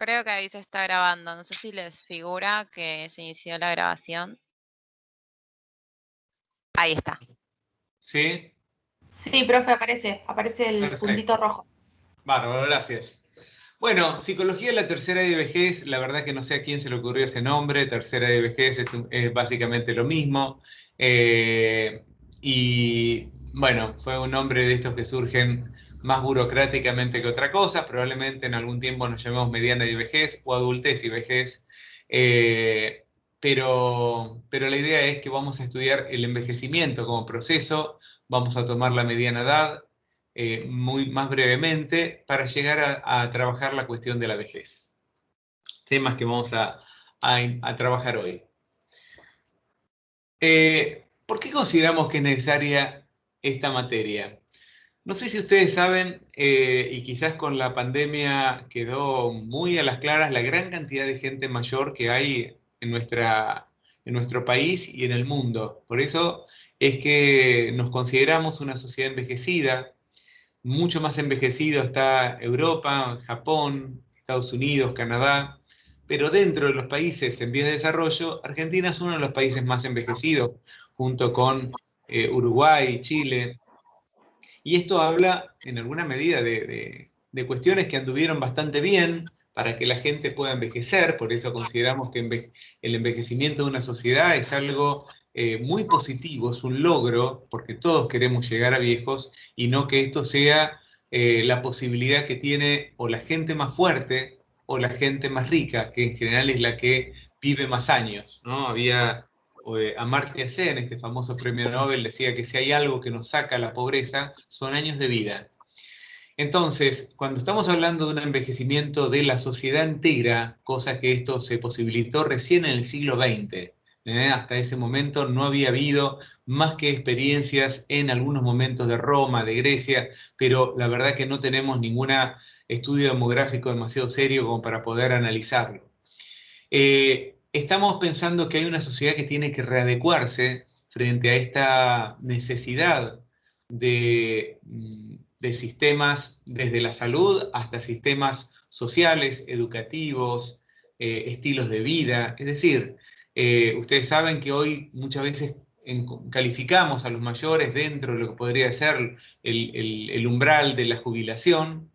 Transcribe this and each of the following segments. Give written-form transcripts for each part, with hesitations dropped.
Creo que ahí se está grabando. No sé si les figura que se inició la grabación. Ahí está. ¿Sí? Sí, profe, aparece el puntito Perfecto. rojo. Bárbaro, gracias. Bueno, psicología de la tercera edad de vejez, la verdad que no sé a quién se le ocurrió ese nombre, tercera edad de vejez es básicamente lo mismo. Y bueno, fue un nombre de estos que surgen más burocráticamente que otra cosa, probablemente en algún tiempo nos llamemos mediana de vejez o adultez y vejez. Eh, pero la idea es que vamos a estudiar el envejecimiento como proceso, vamos a tomar la mediana edad más brevemente para llegar a trabajar la cuestión de la vejez. Temas que vamos a trabajar hoy. ¿Por qué consideramos que es necesaria esta materia? No sé si ustedes saben, y quizás con la pandemia quedó muy a las claras la gran cantidad de gente mayor que hay en nuestro país y en el mundo. Por eso es que nos consideramos una sociedad envejecida. Mucho más envejecido está Europa, Japón, Estados Unidos, Canadá, pero dentro de los países en vías de desarrollo, Argentina es uno de los países más envejecidos, junto con Uruguay, Chile, y esto habla en alguna medida de cuestiones que anduvieron bastante bien para que la gente pueda envejecer, por eso consideramos que el envejecimiento de una sociedad es algo muy positivo, es un logro, porque todos queremos llegar a viejos y no que esto sea la posibilidad que tiene o la gente más fuerte o la gente más rica, que en general es la que vive más años, ¿no? Había Amartya Sen, este famoso premio Nobel, decía que si hay algo que nos saca la pobreza, son años de vida. Entonces, cuando estamos hablando de un envejecimiento de la sociedad entera, cosa que esto se posibilitó recién en el siglo XX, hasta ese momento no había habido más que experiencias en algunos momentos de Roma, de Grecia, pero la verdad que no tenemos ningún estudio demográfico demasiado serio como para poder analizarlo. Estamos pensando que hay una sociedad que tiene que readecuarse frente a esta necesidad de sistemas desde la salud hasta sistemas sociales, educativos, estilos de vida. Es decir, ustedes saben que hoy muchas veces calificamos a los mayores dentro de lo que podría ser el umbral de la jubilación.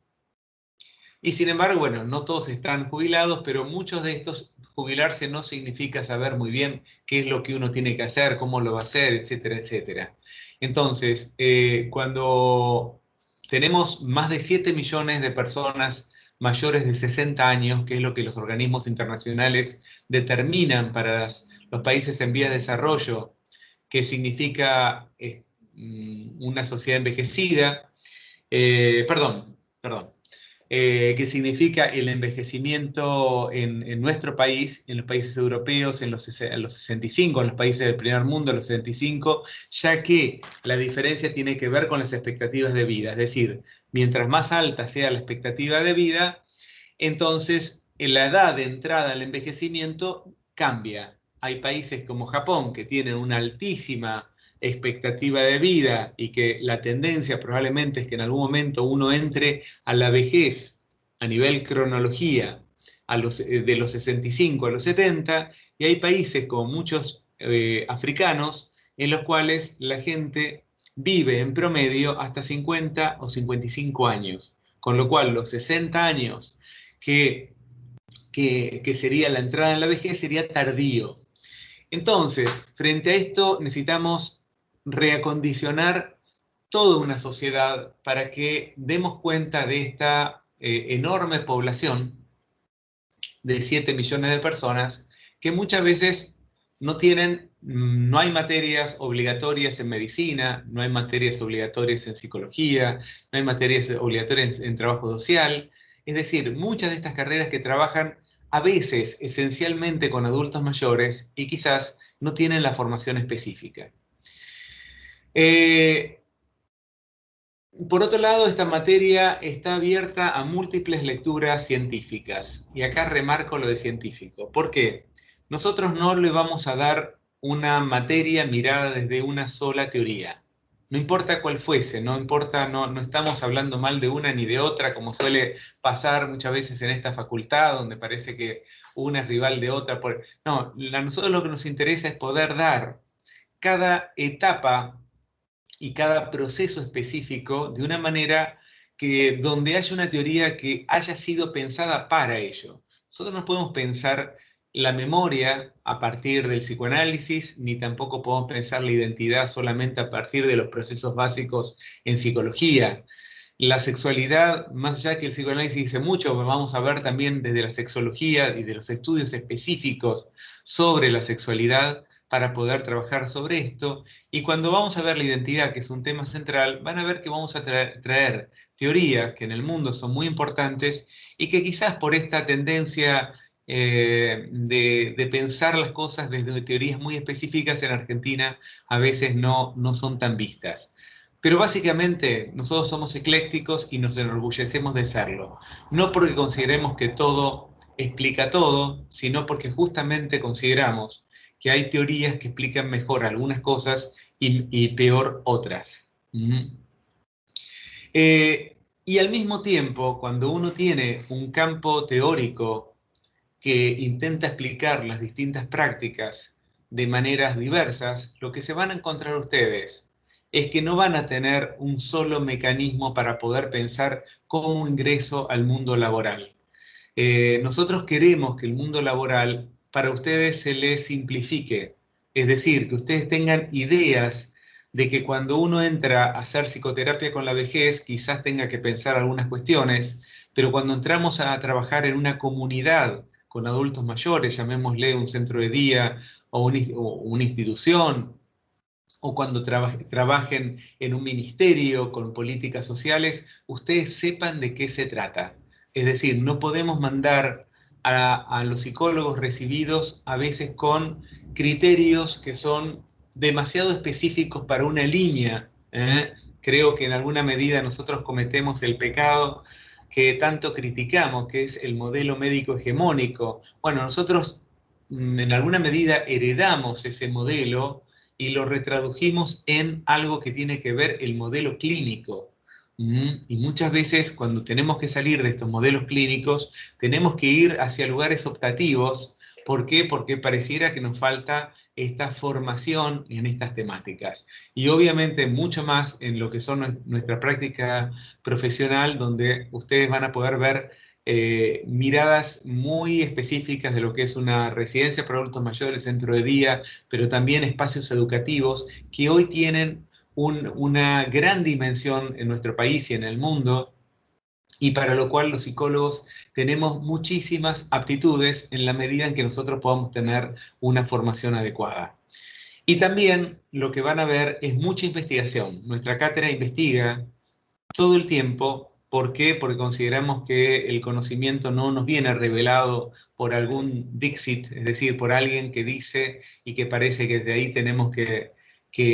Y sin embargo, bueno, no todos están jubilados, pero muchos de estos jubilarse no significa saber muy bien qué es lo que uno tiene que hacer, cómo lo va a hacer, etcétera, etcétera. Entonces, cuando tenemos más de 7 millones de personas mayores de 60 años, que es lo que los organismos internacionales determinan para los países en vías de desarrollo, que significa una sociedad envejecida, perdón, que significa el envejecimiento en nuestro país, en los países europeos, en los 65, en los países del primer mundo, en los 65, ya que la diferencia tiene que ver con las expectativas de vida. Es decir, mientras más alta sea la expectativa de vida, entonces la edad de entrada al envejecimiento cambia. Hay países como Japón que tienen una altísima expectativa de vida y que la tendencia probablemente es que en algún momento uno entre a la vejez a nivel cronología de los 65 a los 70, y hay países como muchos africanos en los cuales la gente vive en promedio hasta 50 o 55 años, con lo cual los 60 años que sería la entrada en la vejez sería tardío. Entonces, frente a esto necesitamos reacondicionar toda una sociedad para que demos cuenta de esta enorme población de 7 millones de personas que muchas veces no hay materias obligatorias en medicina, no hay materias obligatorias en psicología, no hay materias obligatorias en trabajo social. Es decir, muchas de estas carreras que trabajan a veces esencialmente con adultos mayores y quizás no tienen la formación específica. Por otro lado, esta materia está abierta a múltiples lecturas científicas. Y acá remarco lo de científico. ¿Por qué? Nosotros no le vamos a dar una materia mirada desde una sola teoría. No importa cuál fuese, no importa, no estamos hablando mal de una ni de otra, como suele pasar muchas veces en esta facultad, donde parece que una es rival de otra. No, a nosotros lo que nos interesa es poder dar cada etapa y cada proceso específico de una manera que donde haya una teoría que haya sido pensada para ello. Nosotros no podemos pensar la memoria a partir del psicoanálisis, ni tampoco podemos pensar la identidad solamente a partir de los procesos básicos en psicología. La sexualidad, más allá que el psicoanálisis dice mucho, vamos a ver también desde la sexología y de los estudios específicos sobre la sexualidad para poder trabajar sobre esto. Y cuando vamos a ver la identidad, que es un tema central, van a ver que vamos a traer teorías que en el mundo son muy importantes y que quizás por esta tendencia de pensar las cosas desde teorías muy específicas en Argentina a veces no son tan vistas. Pero básicamente nosotros somos eclécticos y nos enorgullecemos de serlo. No porque consideremos que todo explica todo, sino porque justamente consideramos que hay teorías que explican mejor algunas cosas y peor otras. Y al mismo tiempo, cuando uno tiene un campo teórico que intenta explicar las distintas prácticas de maneras diversas, lo que se van a encontrar ustedes es que no van a tener un solo mecanismo para poder pensar cómo ingreso al mundo laboral. Nosotros queremos que el mundo laboral para ustedes se les simplifique, es decir, que ustedes tengan ideas de que cuando uno entra a hacer psicoterapia con la vejez, quizás tenga que pensar algunas cuestiones, pero cuando entramos a trabajar en una comunidad con adultos mayores, llamémosle un centro de día o una institución, o cuando trabajen en un ministerio con políticas sociales, ustedes sepan de qué se trata. Es decir, no podemos mandar a los psicólogos recibidos a veces con criterios que son demasiado específicos para una línea. Creo que en alguna medida nosotros cometemos el pecado que tanto criticamos, que es el modelo médico hegemónico. Bueno, nosotros en alguna medida heredamos ese modelo y lo retradujimos en algo que tiene que ver el modelo clínico. Y muchas veces cuando tenemos que salir de estos modelos clínicos, tenemos que ir hacia lugares optativos. ¿Por qué? Porque pareciera que nos falta esta formación en estas temáticas. Y obviamente mucho más en lo que son nuestra práctica profesional, donde ustedes van a poder ver miradas muy específicas de lo que es una residencia para adultos mayores, centro de día, pero también espacios educativos que hoy tienen una gran dimensión en nuestro país y en el mundo, y para lo cual los psicólogos tenemos muchísimas aptitudes en la medida en que nosotros podamos tener una formación adecuada. Y también lo que van a ver es mucha investigación. Nuestra cátedra investiga todo el tiempo. ¿Por qué? Porque consideramos que el conocimiento no nos viene revelado por algún Dixit, es decir, por alguien que dice y que parece que desde ahí tenemos que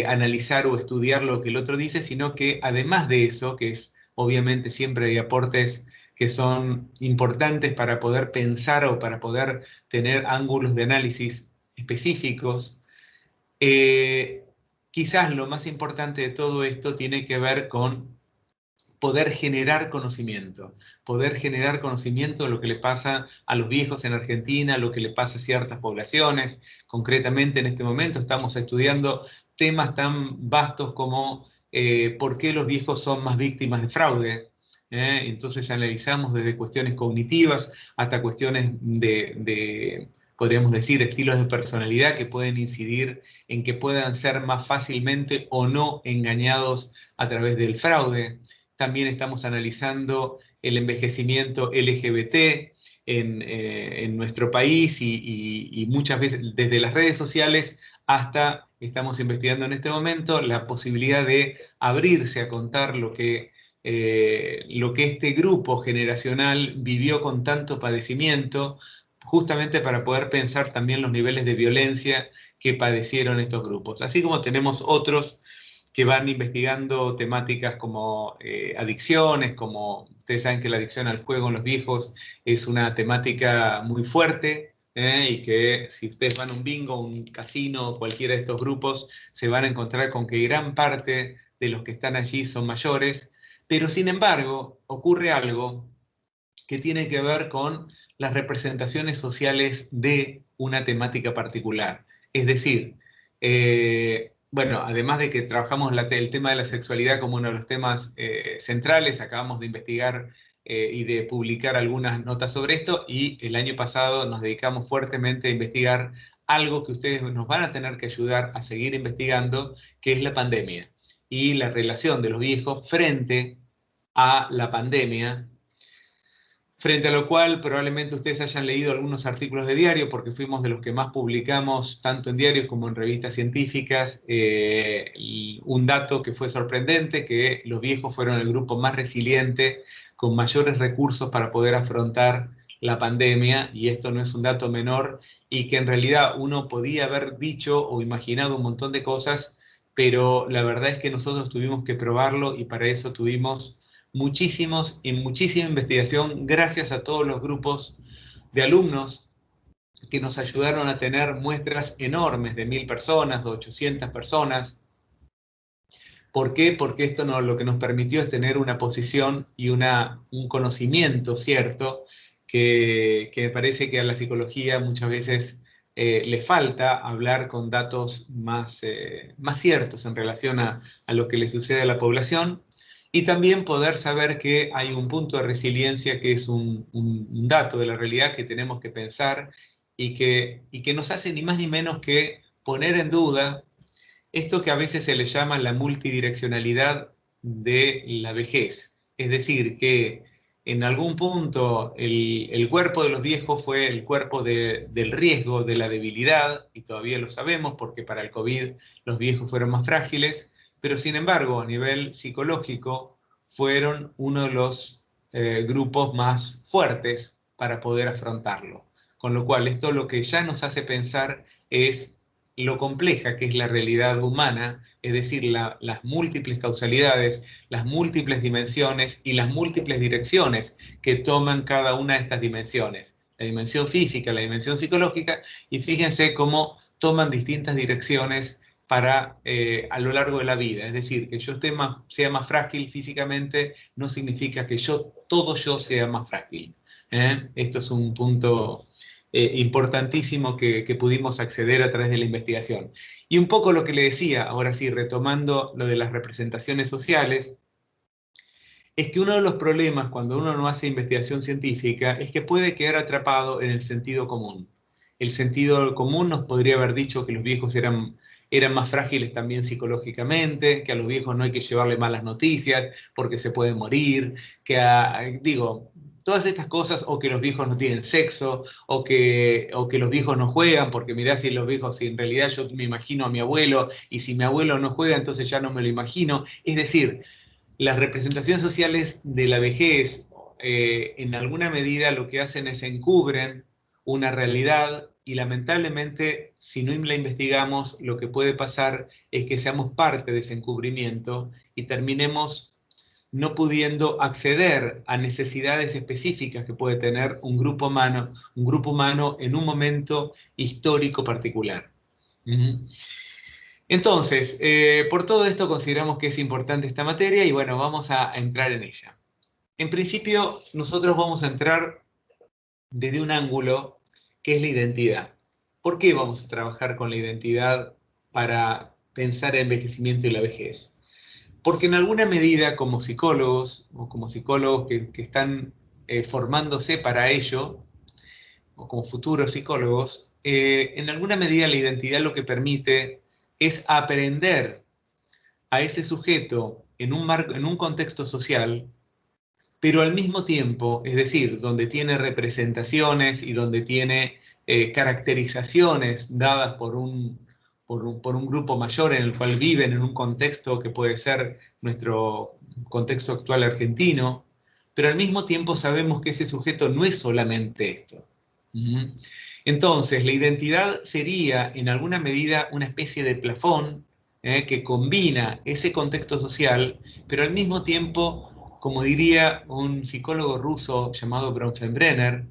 analizar o estudiar lo que el otro dice, sino que además de eso, que es obviamente siempre hay aportes que son importantes para poder pensar o para poder tener ángulos de análisis específicos, quizás lo más importante de todo esto tiene que ver con poder generar conocimiento de lo que le pasa a los viejos en Argentina, lo que le pasa a ciertas poblaciones. Concretamente en este momento estamos estudiando temas tan vastos como por qué los viejos son más víctimas de fraude. Entonces analizamos desde cuestiones cognitivas hasta cuestiones podríamos decir, estilos de personalidad que pueden incidir en que puedan ser más fácilmente o no engañados a través del fraude. También estamos analizando el envejecimiento LGBT en nuestro país y muchas veces desde las redes sociales hasta estamos investigando en este momento la posibilidad de abrirse a contar lo que este grupo generacional vivió con tanto padecimiento, justamente para poder pensar también los niveles de violencia que padecieron estos grupos. Así como tenemos otros que van investigando temáticas como adicciones, como ustedes saben que la adicción al juego en los viejos es una temática muy fuerte, y que si ustedes van a un bingo, un casino, cualquiera de estos grupos, se van a encontrar con que gran parte de los que están allí son mayores, pero sin embargo ocurre algo que tiene que ver con las representaciones sociales de una temática particular. Es decir, bueno, además de que trabajamos el tema de la sexualidad como uno de los temas centrales, acabamos de investigar y de publicar algunas notas sobre esto, y el año pasado nos dedicamos fuertemente a investigar algo que ustedes nos van a tener que ayudar a seguir investigando, que es la pandemia y la relación de los viejos frente a la pandemia, frente a lo cual probablemente ustedes hayan leído algunos artículos de diario, porque fuimos de los que más publicamos, tanto en diarios como en revistas científicas, un dato que fue sorprendente, que los viejos fueron el grupo más resiliente, con mayores recursos para poder afrontar la pandemia, y esto no es un dato menor, y que en realidad uno podía haber dicho o imaginado un montón de cosas, pero la verdad es que nosotros tuvimos que probarlo, y para eso tuvimos muchísima investigación, gracias a todos los grupos de alumnos que nos ayudaron a tener muestras enormes de 1000 personas, de 800 personas. ¿Por qué? Porque esto lo que nos permitió es tener una posición y un conocimiento cierto que me parece que a la psicología muchas veces le falta hablar con datos más ciertos en relación a lo que le sucede a la población. Y también poder saber que hay un punto de resiliencia que es un dato de la realidad que tenemos que pensar y que nos hace ni más ni menos que poner en duda esto que a veces se le llama la multidireccionalidad de la vejez. Es decir, que en algún punto el cuerpo de los viejos fue el cuerpo del riesgo, de la debilidad, y todavía lo sabemos porque para el COVID los viejos fueron más frágiles, pero sin embargo, a nivel psicológico, fueron uno de los grupos más fuertes para poder afrontarlo. Con lo cual, esto lo que ya nos hace pensar es lo compleja que es la realidad humana, es decir, las múltiples causalidades, las múltiples dimensiones y las múltiples direcciones que toman cada una de estas dimensiones. La dimensión física, la dimensión psicológica, y fíjense cómo toman distintas direcciones a lo largo de la vida. Es decir, que yo sea más frágil físicamente no significa que todo yo sea más frágil. Esto es un punto importantísimo que pudimos acceder a través de la investigación. Y un poco lo que le decía, ahora sí, retomando lo de las representaciones sociales, es que uno de los problemas cuando uno no hace investigación científica es que puede quedar atrapado en el sentido común. El sentido común nos podría haber dicho que los viejos eran más frágiles también psicológicamente, que a los viejos no hay que llevarle malas noticias porque se pueden morir, todas estas cosas, o que los viejos no tienen sexo, o que los viejos no juegan, porque mirá si los viejos, si en realidad yo me imagino a mi abuelo, y si mi abuelo no juega, entonces ya no me lo imagino. Es decir, las representaciones sociales de la vejez, en alguna medida lo que hacen es encubren una realidad, y lamentablemente, si no la investigamos, lo que puede pasar es que seamos parte de ese encubrimiento y terminemos no pudiendo acceder a necesidades específicas que puede tener un grupo humano en un momento histórico particular. Entonces, por todo esto consideramos que es importante esta materia y bueno, vamos a entrar en ella. En principio, nosotros vamos a entrar desde un ángulo que es la identidad. ¿Por qué vamos a trabajar con la identidad para pensar el envejecimiento y la vejez? Porque en alguna medida, como psicólogos, o como psicólogos que están formándose para ello, o como futuros psicólogos, en alguna medida la identidad lo que permite es aprender a ese sujeto en un contexto social, pero al mismo tiempo, es decir, donde tiene representaciones y donde tiene caracterizaciones dadas por un grupo mayor en el cual viven en un contexto que puede ser nuestro contexto actual argentino, pero al mismo tiempo sabemos que ese sujeto no es solamente esto. Entonces, la identidad sería en alguna medida una especie de plafón que combina ese contexto social, pero al mismo tiempo, como diría un psicólogo ruso llamado Bronfenbrenner,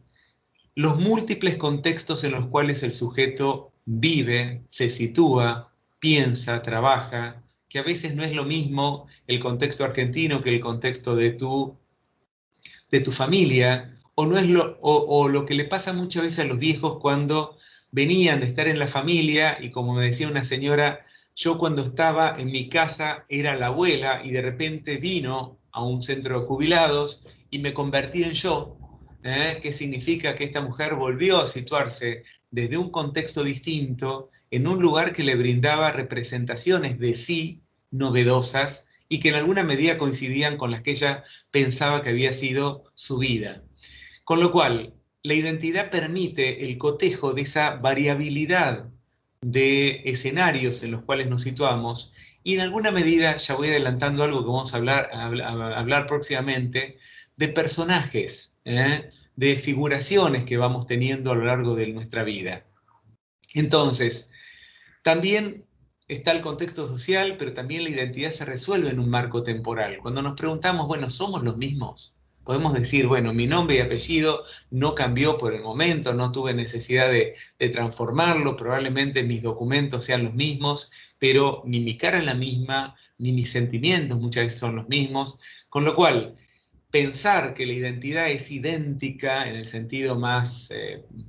los múltiples contextos en los cuales el sujeto vive, se sitúa, piensa, trabaja, que a veces no es lo mismo el contexto argentino que el contexto de tu familia, o lo que le pasa muchas veces a los viejos cuando venían de estar en la familia, y como me decía una señora, yo cuando estaba en mi casa era la abuela y de repente vino a un centro de jubilados y me convertí en yo, que significa que esta mujer volvió a situarse desde un contexto distinto, en un lugar que le brindaba representaciones de sí novedosas y que en alguna medida coincidían con las que ella pensaba que había sido su vida. Con lo cual, la identidad permite el cotejo de esa variabilidad de escenarios en los cuales nos situamos, y en alguna medida, ya voy adelantando algo que vamos a hablar próximamente, de personajes, de figuraciones que vamos teniendo a lo largo de nuestra vida. Entonces, también está el contexto social, pero también la identidad se resuelve en un marco temporal. Cuando nos preguntamos, bueno, ¿somos los mismos? Podemos decir, bueno, mi nombre y apellido no cambió por el momento, no tuve necesidad de transformarlo, probablemente mis documentos sean los mismos, pero ni mi cara es la misma, ni mis sentimientos muchas veces son los mismos, con lo cual pensar que la identidad es idéntica en el sentido más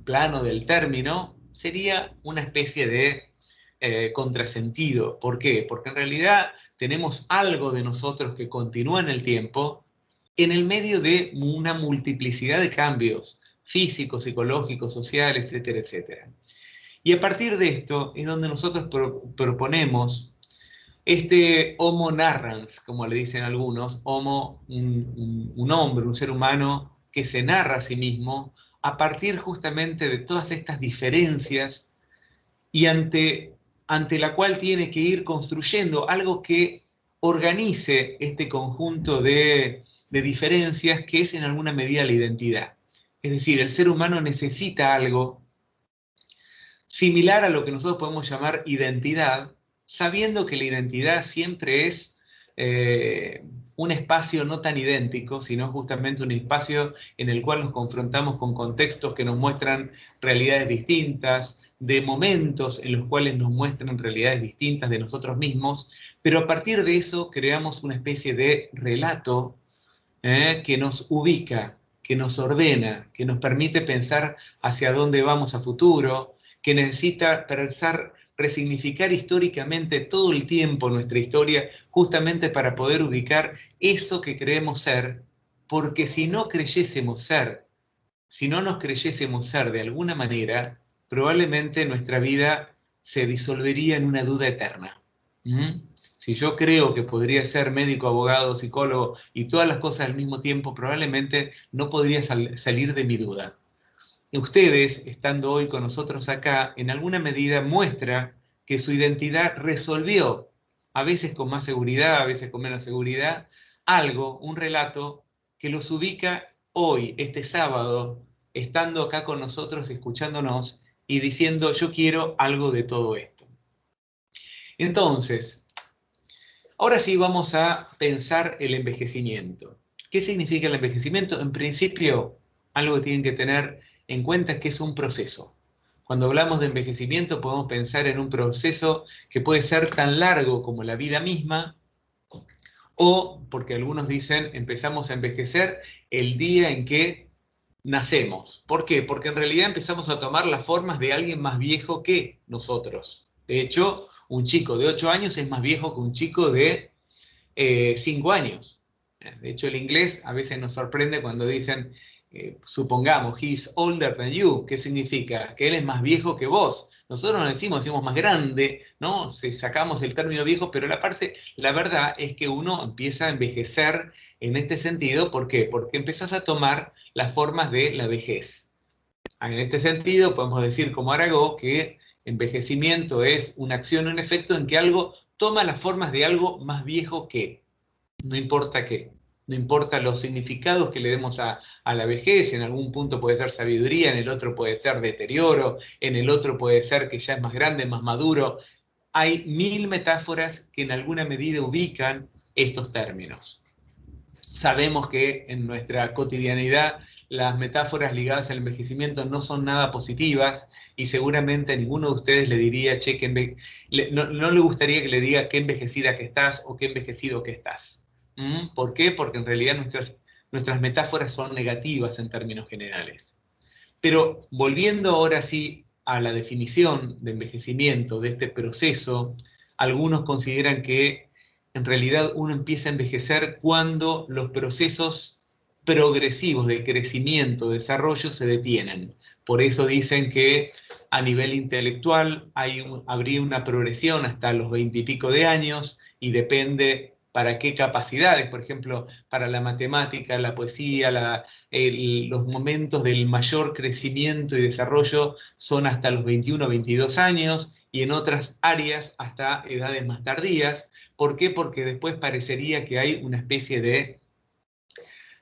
plano del término sería una especie de contrasentido. ¿Por qué? Porque en realidad tenemos algo de nosotros que continúa en el tiempo, en el medio de una multiplicidad de cambios físicos, psicológicos, sociales, etcétera, etcétera. Y a partir de esto es donde nosotros proponemos este homo narrans, como le dicen algunos, homo, un hombre, un ser humano que se narra a sí mismo a partir justamente de todas estas diferencias y ante la cual tiene que ir construyendo algo que organice este conjunto de diferencias que es en alguna medida la identidad. Es decir, el ser humano necesita algo similar a lo que nosotros podemos llamar identidad, sabiendo que la identidad siempre es un espacio no tan idéntico, sino justamente un espacio en el cual nos confrontamos con contextos que nos muestran realidades distintas, de momentos en los cuales nos muestran realidades distintas de nosotros mismos, pero a partir de eso creamos una especie de relato que nos ubica, que nos ordena, que nos permite pensar hacia dónde vamos a futuro, que necesita pensar, resignificar históricamente todo el tiempo nuestra historia, justamente para poder ubicar eso que creemos ser, porque si no creyésemos ser, si no nos creyésemos ser de alguna manera, probablemente nuestra vida se disolvería en una duda eterna. Si yo creo que podría ser médico, abogado, psicólogo y todas las cosas al mismo tiempo, probablemente no podría salir de mi duda. Ustedes, estando hoy con nosotros acá, en alguna medida muestra que su identidad resolvió, a veces con más seguridad, a veces con menos seguridad, algo, un relato que los ubica hoy, este sábado, estando acá con nosotros, escuchándonos y diciendo, yo quiero algo de todo esto. Entonces, ahora sí vamos a pensar el envejecimiento. ¿Qué significa el envejecimiento? En principio, algo que tienen que tener en cuenta es que es un proceso. Cuando hablamos de envejecimiento podemos pensar en un proceso que puede ser tan largo como la vida misma, o, porque algunos dicen, empezamos a envejecer el día en que nacemos. ¿Por qué? Porque en realidad empezamos a tomar las formas de alguien más viejo que nosotros. De hecho, un chico de 8 años es más viejo que un chico de 5 años. De hecho, el inglés a veces nos sorprende cuando dicen, supongamos, he's older than you. ¿Qué significa? Que él es más viejo que vos. Nosotros no decimos más grande, ¿no? Sacamos el término viejo, pero la verdad es que uno empieza a envejecer en este sentido. ¿Por qué? Porque empezás a tomar las formas de la vejez. En este sentido, podemos decir como Aragó que envejecimiento es una acción o un efecto en que algo toma las formas de algo más viejo que, no importa qué. No importa los significados que le demos a la vejez, en algún punto puede ser sabiduría, en el otro puede ser deterioro, en el otro puede ser que ya es más grande, más maduro. Hay 1000 metáforas que en alguna medida ubican estos términos. Sabemos que en nuestra cotidianidad las metáforas ligadas al envejecimiento no son nada positivas y seguramente a ninguno de ustedes le diría, che, no le gustaría que le diga qué envejecida que estás o qué envejecido que estás. ¿Por qué? Porque en realidad nuestras metáforas son negativas en términos generales. Pero volviendo ahora sí a la definición de envejecimiento, de este proceso, algunos consideran que en realidad uno empieza a envejecer cuando los procesos progresivos de crecimiento, desarrollo se detienen. Por eso dicen que a nivel intelectual habría una progresión hasta los 20 y pico de años y depende para qué capacidades, por ejemplo, para la matemática, la poesía, los momentos del mayor crecimiento y desarrollo son hasta los 21 o 22 años y en otras áreas hasta edades más tardías. ¿Por qué? Porque después parecería que hay una especie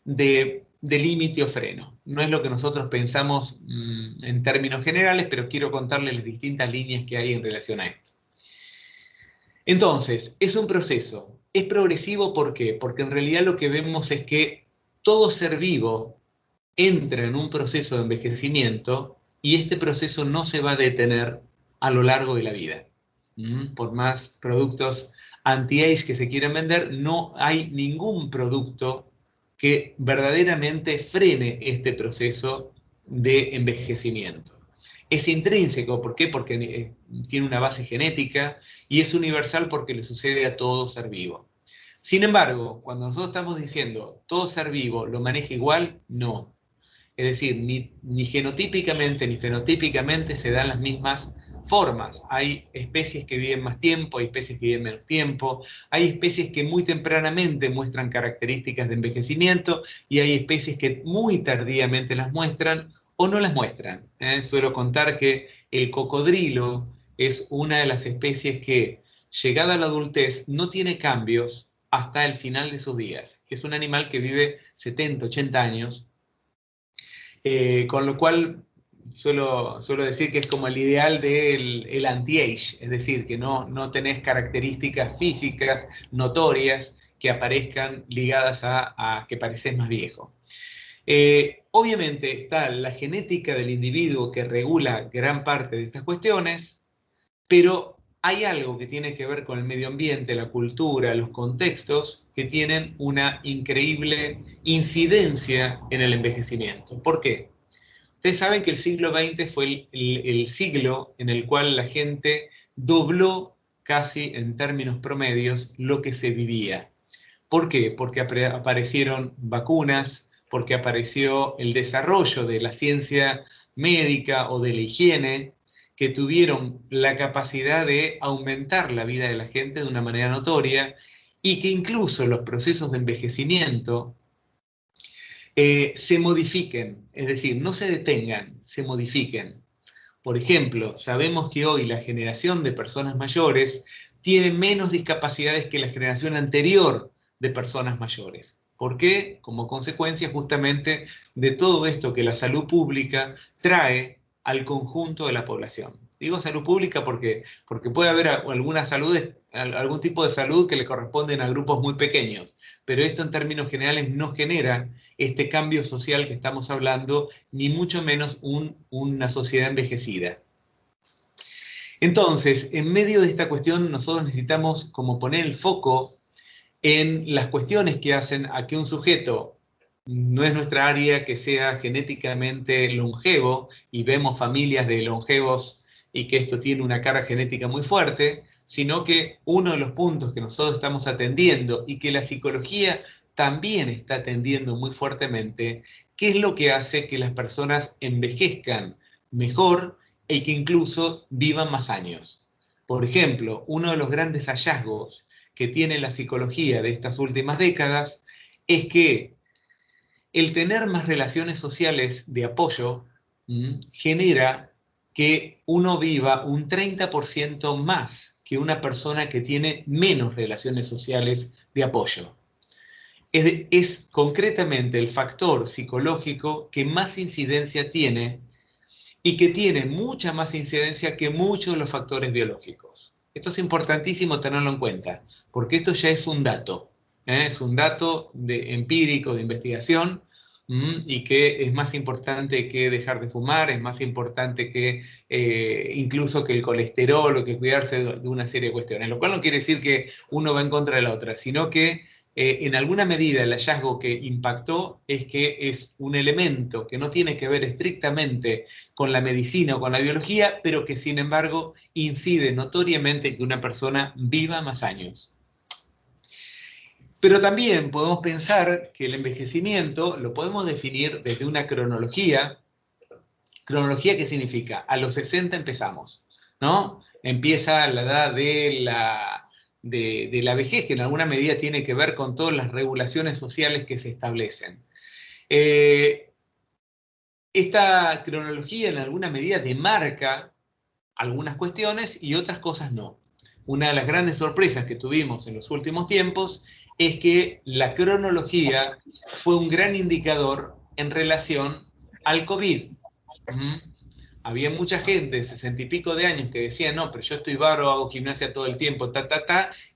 de límite o freno. No es lo que nosotros pensamos en términos generales, pero quiero contarles las distintas líneas que hay en relación a esto. Entonces, es un proceso. Es progresivo, ¿por qué? Porque en realidad lo que vemos es que todo ser vivo entra en un proceso de envejecimiento y este proceso no se va a detener a lo largo de la vida. Por más productos anti-age que se quieran vender, no hay ningún producto que verdaderamente frene este proceso de envejecimiento. Es intrínseco, ¿por qué? Porque tiene una base genética y es universal porque le sucede a todo ser vivo. Sin embargo, cuando nosotros estamos diciendo todo ser vivo lo maneja igual, no. Es decir, ni genotípicamente ni fenotípicamente se dan las mismas formas. Hay especies que viven más tiempo, hay especies que viven menos tiempo, hay especies que muy tempranamente muestran características de envejecimiento y hay especies que muy tardíamente las muestran o no las muestran. Suelo contar que el cocodrilo es una de las especies que, llegada a la adultez, no tiene cambios hasta el final de sus días. Es un animal que vive 70, 80 años, con lo cual suelo decir que es como el ideal del anti-age, es decir, que no tenés características físicas notorias que aparezcan ligadas a que pareces más viejo. Obviamente está la genética del individuo que regula gran parte de estas cuestiones, pero hay algo que tiene que ver con el medio ambiente, la cultura, los contextos, que tienen una increíble incidencia en el envejecimiento. ¿Por qué? Ustedes saben que el siglo XX fue el siglo en el cual la gente dobló casi en términos promedios lo que se vivía. ¿Por qué? Porque aparecieron vacunas, porque apareció el desarrollo de la ciencia médica o de la higiene, que tuvieron la capacidad de aumentar la vida de la gente de una manera notoria y que incluso los procesos de envejecimiento se modifiquen, es decir, no se detengan, se modifiquen. Por ejemplo, sabemos que hoy la generación de personas mayores tiene menos discapacidades que la generación anterior de personas mayores. ¿Por qué? Como consecuencia justamente de todo esto que la salud pública trae al conjunto de la población. Digo salud pública porque puede haber algún tipo de salud que le corresponden a grupos muy pequeños, pero esto en términos generales no genera este cambio social que estamos hablando, ni mucho menos una sociedad envejecida. Entonces, en medio de esta cuestión, nosotros necesitamos como poner el foco en las cuestiones que hacen a que un sujeto, no es nuestra área que sea genéticamente longevo, y vemos familias de longevos y que esto tiene una carga genética muy fuerte, sino que uno de los puntos que nosotros estamos atendiendo y que la psicología también está atendiendo muy fuertemente, ¿qué es lo que hace que las personas envejezcan mejor y que incluso vivan más años? Por ejemplo, uno de los grandes hallazgos que tiene la psicología de estas últimas décadas es que el tener más relaciones sociales de apoyo genera que uno viva un 30% más que una persona que tiene menos relaciones sociales de apoyo. Es concretamente el factor psicológico que más incidencia tiene y que tiene mucha más incidencia que muchos de los factores biológicos. Esto es importantísimo tenerlo en cuenta, porque esto ya es un dato. Es un dato empírico, de investigación, y que es más importante que dejar de fumar, es más importante que incluso que el colesterol o que cuidarse de una serie de cuestiones. Lo cual no quiere decir que uno va en contra de la otra, sino que en alguna medida el hallazgo que impactó es que es un elemento que no tiene que ver estrictamente con la medicina o con la biología, pero que sin embargo incide notoriamente en que una persona viva más años. Pero también podemos pensar que el envejecimiento lo podemos definir desde una cronología. ¿Cronología qué significa? A los 60 empezamos, ¿no? Empieza la edad de la vejez, que en alguna medida tiene que ver con todas las regulaciones sociales que se establecen. Esta cronología en alguna medida demarca algunas cuestiones y otras cosas no. Una de las grandes sorpresas que tuvimos en los últimos tiempos es que la cronología fue un gran indicador en relación al COVID. Había mucha gente de 60 y pico de años que decía, no, pero yo estoy bárbaro, hago gimnasia todo el tiempo,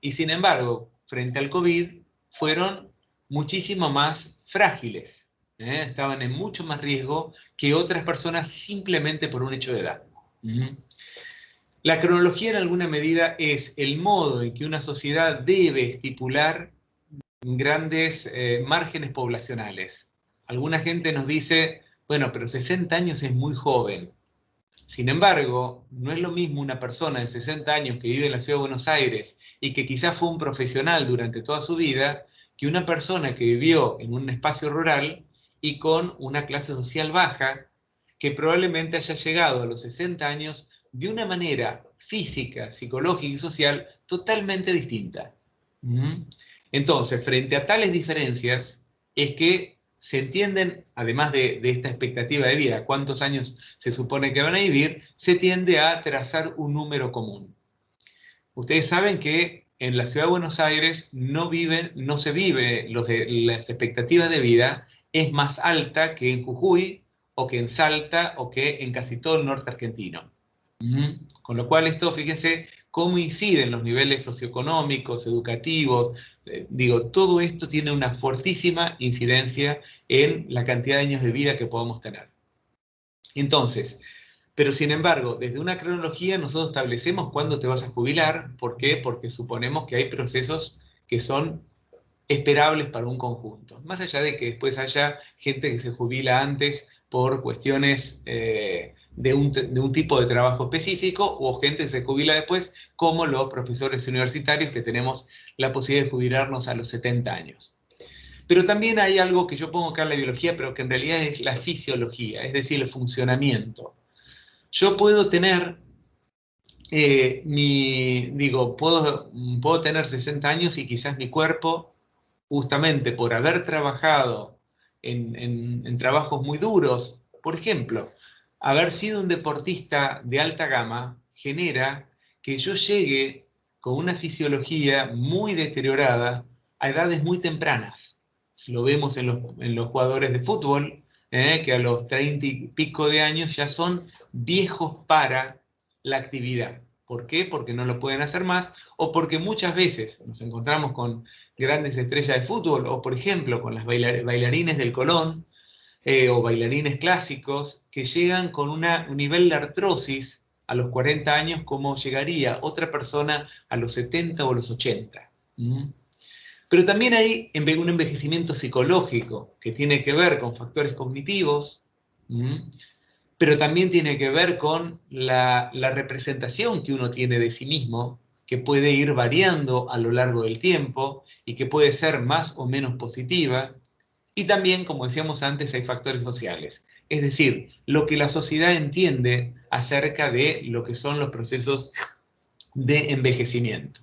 y sin embargo, frente al COVID, fueron muchísimo más frágiles. Estaban en mucho más riesgo que otras personas simplemente por un hecho de edad. La cronología en alguna medida es el modo en que una sociedad debe estipular grandes márgenes poblacionales. Alguna gente nos dice, bueno, pero 60 años es muy joven. Sin embargo, no es lo mismo una persona de 60 años que vive en la ciudad de Buenos Aires y que quizás fue un profesional durante toda su vida, que una persona que vivió en un espacio rural y con una clase social baja, que probablemente haya llegado a los 60 años de una manera física, psicológica y social totalmente distinta. Entonces, frente a tales diferencias, es que se entienden, además de esta expectativa de vida, cuántos años se supone que van a vivir, se tiende a trazar un número común. Ustedes saben que en la ciudad de Buenos Aires no se vive, las expectativas de vida es más alta que en Jujuy, o que en Salta, o que en casi todo el norte argentino. Con lo cual esto, fíjense cómo inciden los niveles socioeconómicos, educativos, todo esto tiene una fortísima incidencia en la cantidad de años de vida que podemos tener. Entonces, pero sin embargo, desde una cronología nosotros establecemos cuándo te vas a jubilar. ¿Por qué? Porque suponemos que hay procesos que son esperables para un conjunto. Más allá de que después haya gente que se jubila antes por cuestiones de un tipo de trabajo específico, o gente que se jubila después, como los profesores universitarios que tenemos la posibilidad de jubilarnos a los 70 años. Pero también hay algo que yo pongo acá en la biología, pero que en realidad es la fisiología, es decir, el funcionamiento. Yo puedo tener, puedo tener 60 años y quizás mi cuerpo, justamente por haber trabajado en trabajos muy duros, por ejemplo, haber sido un deportista de alta gama, genera que yo llegue con una fisiología muy deteriorada a edades muy tempranas. Lo vemos en los jugadores de fútbol, que a los 30 y pico de años ya son viejos para la actividad. ¿Por qué? Porque no lo pueden hacer más, o porque muchas veces nos encontramos con grandes estrellas de fútbol, o por ejemplo con las bailarines del Colón, o bailarines clásicos, que llegan con un nivel de artrosis a los 40 años como llegaría otra persona a los 70 o los 80. Pero también hay un envejecimiento psicológico que tiene que ver con factores cognitivos, pero también tiene que ver con la representación que uno tiene de sí mismo, que puede ir variando a lo largo del tiempo y que puede ser más o menos positiva. Y también, como decíamos antes, hay factores sociales. Es decir, lo que la sociedad entiende acerca de lo que son los procesos de envejecimiento.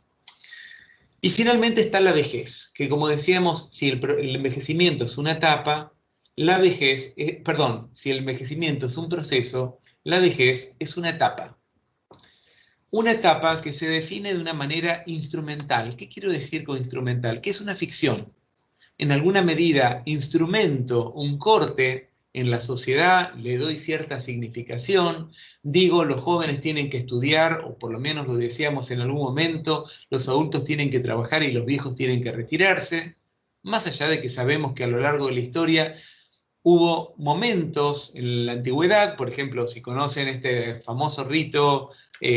Y finalmente está la vejez, que como decíamos, si el envejecimiento es una etapa, si el envejecimiento es un proceso, la vejez es una etapa. Una etapa que se define de una manera instrumental. ¿Qué quiero decir con instrumental? Que es una ficción. En alguna medida, instrumento un corte en la sociedad, le doy cierta significación, digo, los jóvenes tienen que estudiar, o por lo menos lo decíamos en algún momento, los adultos tienen que trabajar y los viejos tienen que retirarse. más allá de que sabemos que a lo largo de la historia hubo momentos en la antigüedad, por ejemplo, si conocen este famoso rito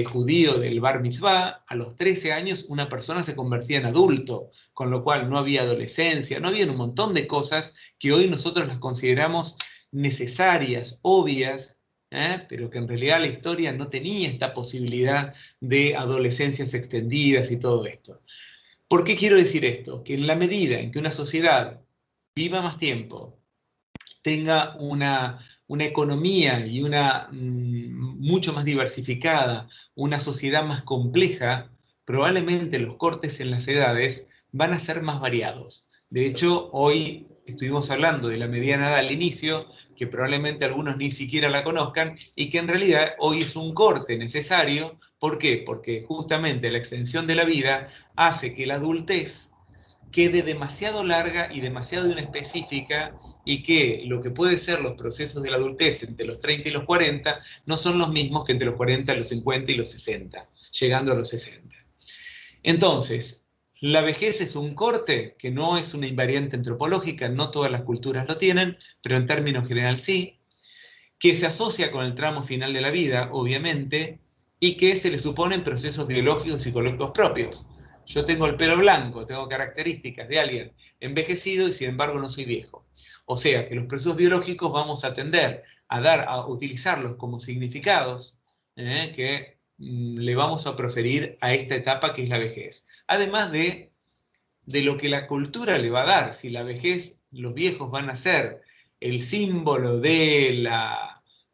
judío del Bar Mitzvah, a los 13 años una persona se convertía en adulto, con lo cual no había adolescencia, no había un montón de cosas que hoy nosotros las consideramos necesarias, obvias, pero que en realidad la historia no tenía esta posibilidad de adolescencias extendidas y todo esto. ¿Por qué quiero decir esto? Que en la medida en que una sociedad viva más tiempo, tenga una economía y una mucho más diversificada, una sociedad más compleja, probablemente los cortes en las edades van a ser más variados. De hecho, hoy estuvimos hablando de la mediana edad al inicio, que probablemente algunos ni siquiera la conozcan, y que en realidad hoy es un corte necesario. ¿Por qué? Porque justamente la extensión de la vida hace que la adultez quede demasiado larga y demasiado inespecífica, y que lo que puede ser los procesos de la adultez entre los 30 y los 40 no son los mismos que entre los 40, los 50 y los 60, llegando a los 60. Entonces, la vejez es un corte que no es una invariante antropológica, no todas las culturas lo tienen, pero en términos general sí, que se asocia con el tramo final de la vida, obviamente, y que se le suponen procesos biológicos y psicológicos propios. Yo tengo el pelo blanco, tengo características de alguien envejecido y sin embargo no soy viejo. O sea que los procesos biológicos vamos a tender a utilizarlos como significados que le vamos a proferir a esta etapa que es la vejez. Además de lo que la cultura le va a dar. Si la vejez, los viejos van a ser el símbolo de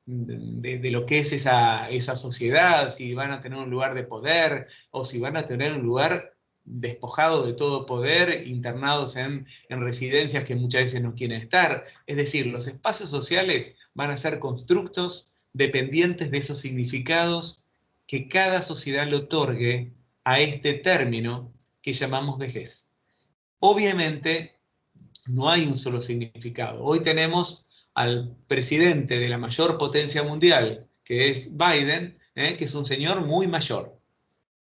lo que es esa sociedad, si van a tener un lugar de poder o si van a tener un lugar despojado de todo poder, internados en residencias que muchas veces no quieren estar. Es decir, los espacios sociales van a ser constructos dependientes de esos significados que cada sociedad le otorgue a este término que llamamos vejez. Obviamente no hay un solo significado. Hoy tenemos al presidente de la mayor potencia mundial, que es Biden, que es un señor muy mayor.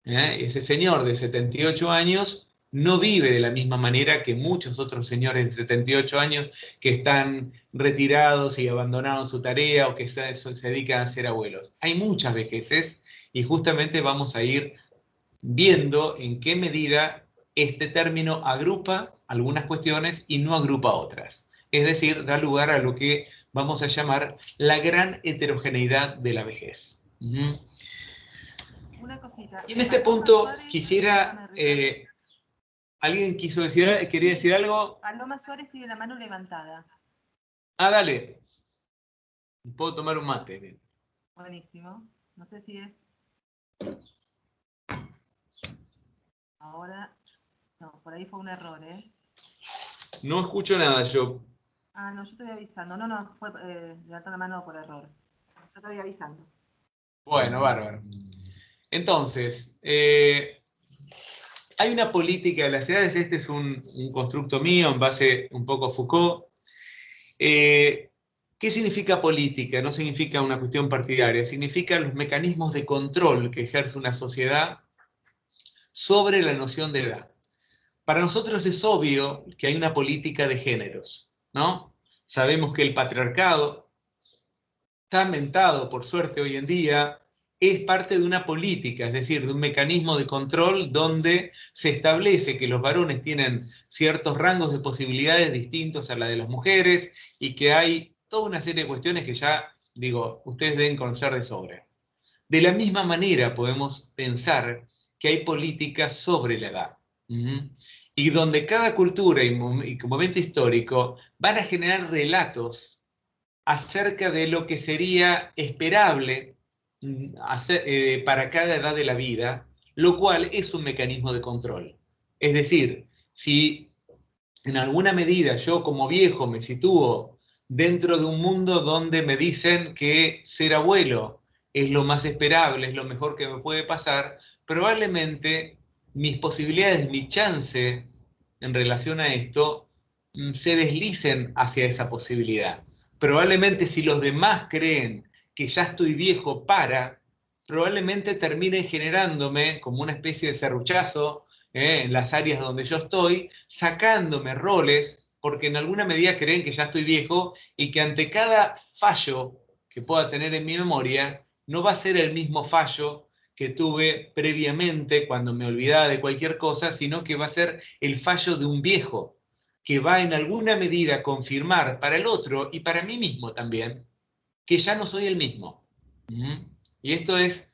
Ese señor de 78 años no vive de la misma manera que muchos otros señores de 78 años que están retirados y abandonaron su tarea o que se dedican a ser abuelos. Hay muchas vejeces y justamente vamos a ir viendo en qué medida este término agrupa algunas cuestiones y no agrupa otras. Es decir, da lugar a lo que vamos a llamar la gran heterogeneidad de la vejez. Una cosita. Y en este punto quisiera... ¿Alguien quería decir algo? Paloma Suárez tiene la mano levantada. Ah, dale. Puedo tomar un mate. Buenísimo. No sé si es... Ahora... No, por ahí fue un error, ¿eh? No escucho nada yo. Ah, no, yo te voy avisando. No, fue levantó la mano por error. Yo te voy avisando. Bueno, bárbaro. Entonces, hay una política de las edades. Este es un constructo mío en base un poco a Foucault. ¿Qué significa política? No significa una cuestión partidaria, significa los mecanismos de control que ejerce una sociedad sobre la noción de edad. Para nosotros es obvio que hay una política de géneros, ¿no? Sabemos que el patriarcado está inventado, por suerte, hoy en día, es parte de una política, es decir, de un mecanismo de control donde se establece que los varones tienen ciertos rangos de posibilidades distintos a la de las mujeres y que hay toda una serie de cuestiones que ya, digo, ustedes deben conocer de sobra. De la misma manera podemos pensar que hay políticas sobre la edad. Y donde cada cultura y momento histórico van a generar relatos acerca de lo que sería esperable para cada edad de la vida, lo cual es un mecanismo de control. Es decir, si en alguna medida yo como viejo me sitúo dentro de un mundo donde me dicen que ser abuelo es lo más esperable, es lo mejor que me puede pasar, probablemente mis posibilidades, mi chance en relación a esto, se deslicen hacia esa posibilidad. Probablemente si los demás creen que ya estoy viejo probablemente termine generándome como una especie de serruchazo en las áreas donde yo estoy, sacándome roles, porque en alguna medida creen que ya estoy viejo y que ante cada fallo que pueda tener en mi memoria, no va a ser el mismo fallo que tuve previamente cuando me olvidaba de cualquier cosa, sino que va a ser el fallo de un viejo, que va en alguna medida a confirmar para el otro y para mí mismo también, que ya no soy el mismo. Y esto es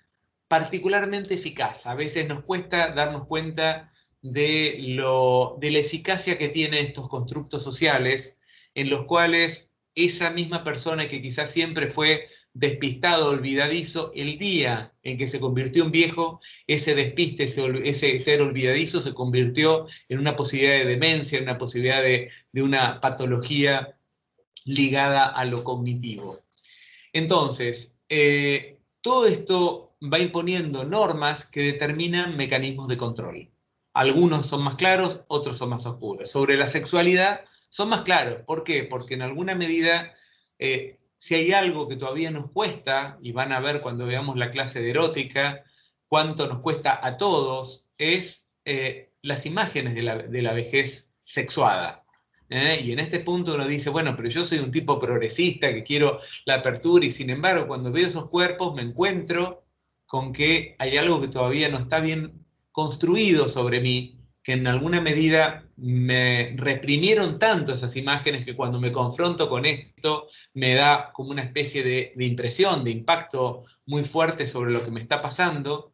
particularmente eficaz. A veces nos cuesta darnos cuenta de la eficacia que tienen estos constructos sociales, en los cuales esa misma persona que quizás siempre fue despistado, olvidadizo, el día en que se convirtió en viejo, ese despiste, ese ser olvidadizo se convirtió en una posibilidad de demencia, en una posibilidad de una patología ligada a lo cognitivo. Entonces, todo esto va imponiendo normas que determinan mecanismos de control. Algunos son más claros, otros son más oscuros. Sobre la sexualidad son más claros. ¿Por qué? Porque en alguna medida, si hay algo que todavía nos cuesta, y van a ver cuando veamos la clase de erótica, cuánto nos cuesta a todos, es las imágenes de la vejez sexuada. Y en este punto uno dice, bueno, pero yo soy un tipo progresista que quiero la apertura y sin embargo cuando veo esos cuerpos me encuentro con que hay algo que todavía no está bien construido sobre mí, que en alguna medida me reprimieron tanto esas imágenes que cuando me confronto con esto me da como una especie de impresión, de impacto muy fuerte sobre lo que me está pasando.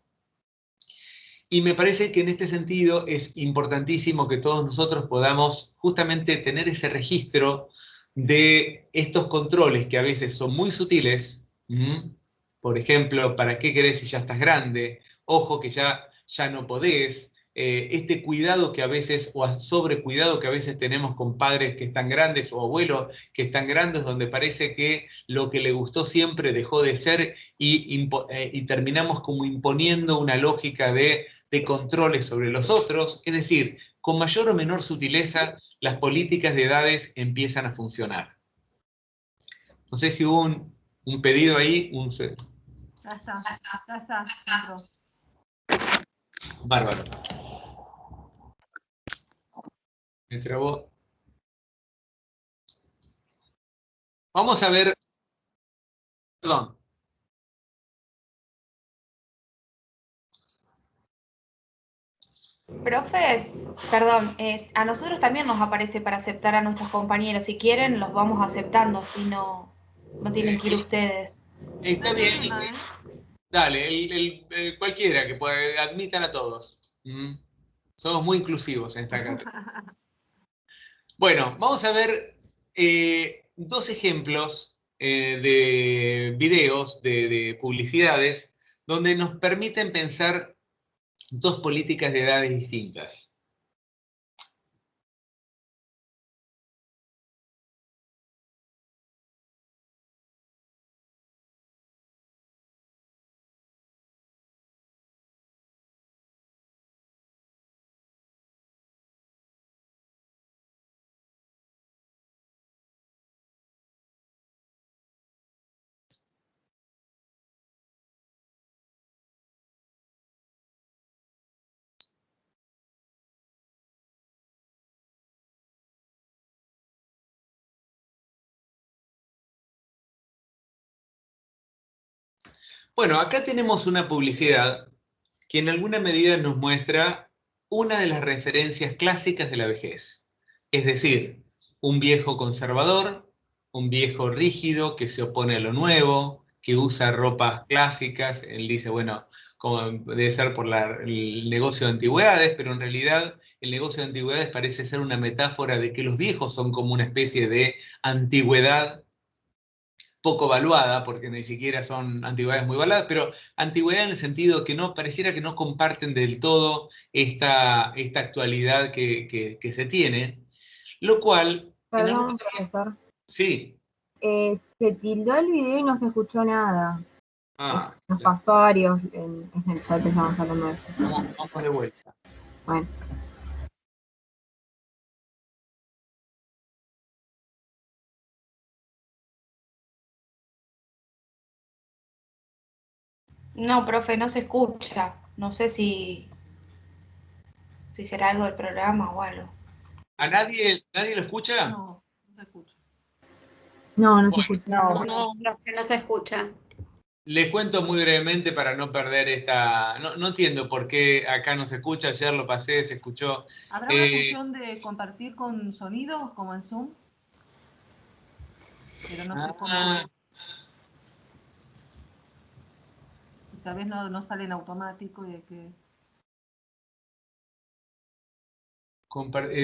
Y me parece que en este sentido es importantísimo que todos nosotros podamos justamente tener ese registro de estos controles que a veces son muy sutiles. Por ejemplo, ¿para qué querés si ya estás grande? Ojo que ya no podés. Este cuidado que a veces, o sobrecuidado que a veces tenemos con padres que están grandes o abuelos que están grandes, donde parece que lo que le gustó siempre dejó de ser y terminamos como imponiendo una lógica de controles sobre los otros, es decir, con mayor o menor sutileza, las políticas de edades empiezan a funcionar. No sé si hubo un pedido ahí. Ya está, entró. Bárbaro. Me trabó. Vamos a ver, perdón. Profes, perdón, a nosotros también nos aparece para aceptar a nuestros compañeros. Si quieren, los vamos aceptando, si no, no tienen que ir ustedes. Está No hay bien. problema, ¿eh? Dale, cualquiera que pueda, admitan a todos. Somos muy inclusivos en esta carrera. Bueno, vamos a ver dos ejemplos de videos, de publicidades, donde nos permiten pensar dos políticas de edades distintas. Bueno, acá tenemos una publicidad que en alguna medida nos muestra una de las referencias clásicas de la vejez. Es decir, un viejo conservador, un viejo rígido que se opone a lo nuevo, que usa ropas clásicas. Él dice, bueno, como debe ser por el negocio de antigüedades, pero en realidad el negocio de antigüedades parece ser una metáfora de que los viejos son como una especie de antigüedad poco valuada, porque ni siquiera son antigüedades muy valuadas, pero antigüedad en el sentido que no pareciera que no comparten del todo esta actualidad que se tiene, lo cual... Perdón, profesor. Sí. Se tildó el video y no se escuchó nada. Nos pasó a varios en el chat que estábamos hablando de esto. Vamos de vuelta. Bueno. No, profe, no se escucha. No sé si... si será algo del programa o algo. ¿A nadie lo escucha? No, no se escucha. No, no se Bueno. escucha. No, profe, no se escucha. Le cuento muy brevemente para no perder esta... No entiendo por qué acá no se escucha, ayer lo pasé, se escuchó. ¿Habrá una función de compartir con sonido, como en Zoom? Pero no sé cómo es. Tal vez no sale en automático y hay que...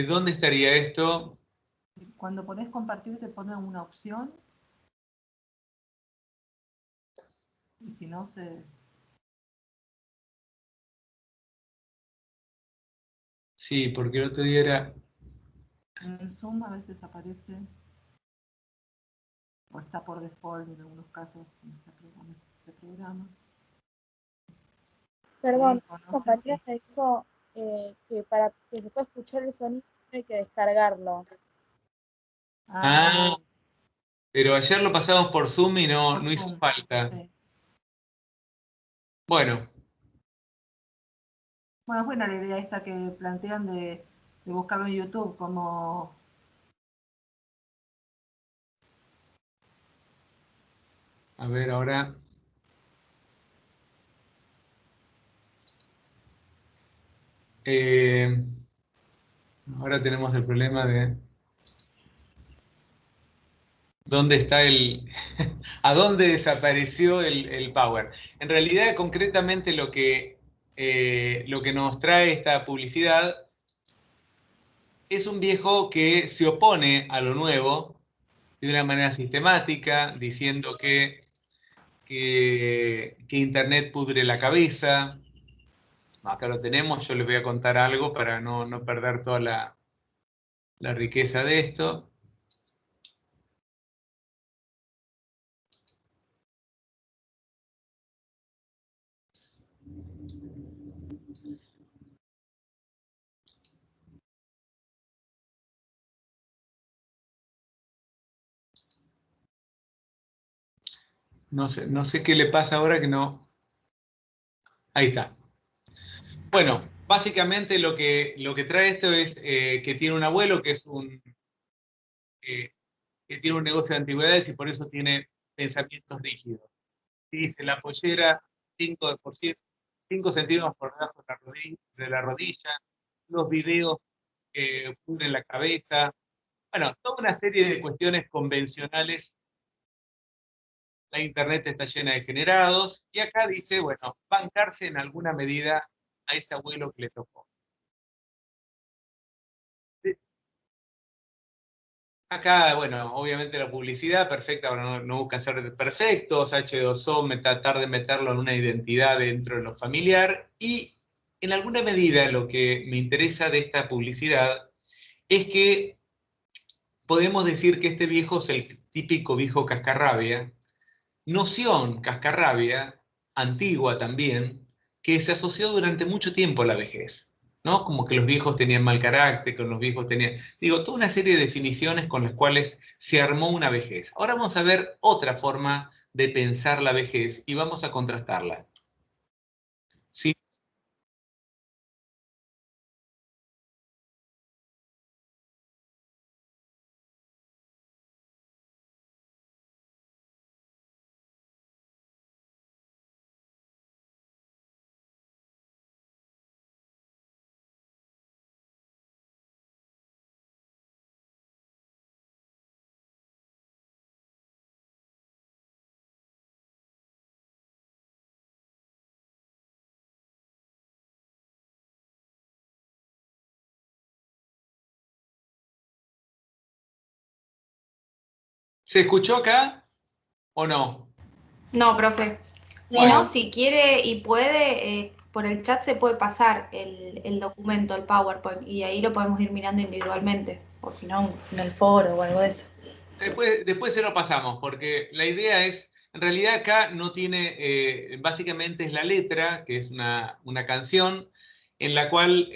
¿Dónde estaría esto? Cuando pones compartir te pone una opción. Y si no se... Sí, porque el otro día era... En Zoom a veces aparece, o está por default en algunos casos, en este programa. Perdón, compañera me dijo que para que se pueda escuchar el sonido hay que descargarlo. Pero ayer lo pasamos por Zoom y no hizo falta. Sí. Bueno. Bueno, es buena la idea esta que plantean de buscarlo en YouTube como... A ver, ahora... ahora tenemos el problema de... ¿Dónde está ¿A dónde desapareció el Power? En realidad, concretamente, lo que nos trae esta publicidad es un viejo que se opone a lo nuevo de una manera sistemática, diciendo que Internet pudre la cabeza. Acá lo tenemos, yo les voy a contar algo para no perder toda la riqueza de esto. No sé qué le pasa ahora que no... Ahí está. Bueno, básicamente lo que trae esto es que tiene un abuelo que es que tiene un negocio de antigüedades y por eso tiene pensamientos rígidos. Dice la pollera 5 centímetros por debajo de la rodilla, los videos pudren la cabeza. Bueno, toda una serie de cuestiones convencionales. La internet está llena de degenerados y acá dice, bueno, bancarse en alguna medida a ese abuelo que le tocó. Acá, bueno, obviamente la publicidad perfecta, bueno, no buscan ser perfectos, H2O, tratar de meterlo en una identidad dentro de lo familiar, y en alguna medida lo que me interesa de esta publicidad es que podemos decir que este viejo es el típico viejo cascarrabia, noción cascarrabia, antigua también, que se asoció durante mucho tiempo a la vejez. ¿No? Como que los viejos tenían mal carácter, que los viejos tenían... Digo, toda una serie de definiciones con las cuales se armó una vejez. Ahora vamos a ver otra forma de pensar la vejez y vamos a contrastarla. ¿Sí? ¿Se escuchó acá o no? No, profe. Si Bueno. no, si quiere y puede, por el chat se puede pasar el documento, el PowerPoint, y ahí lo podemos ir mirando individualmente, o si no, en el foro o algo de eso. Después se lo pasamos, porque la idea es, en realidad acá no tiene, básicamente es la letra, que es una canción, en la cual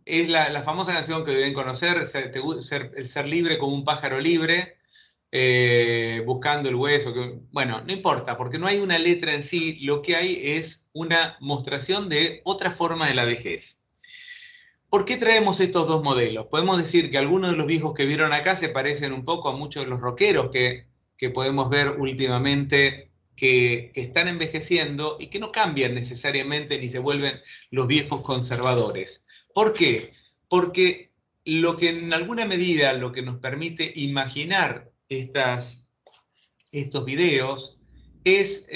es la famosa canción que deben conocer, el ser libre como un pájaro libre, buscando el hueso. Bueno, no importa, porque no hay una letra en sí, lo que hay es una mostración de otra forma de la vejez. ¿Por qué traemos estos dos modelos? Podemos decir que algunos de los viejos que vieron acá se parecen un poco a muchos de los rockeros que podemos ver últimamente que están envejeciendo y que no cambian necesariamente ni se vuelven los viejos conservadores. ¿Por qué? Porque lo que en alguna medida lo que nos permite imaginar estos videos es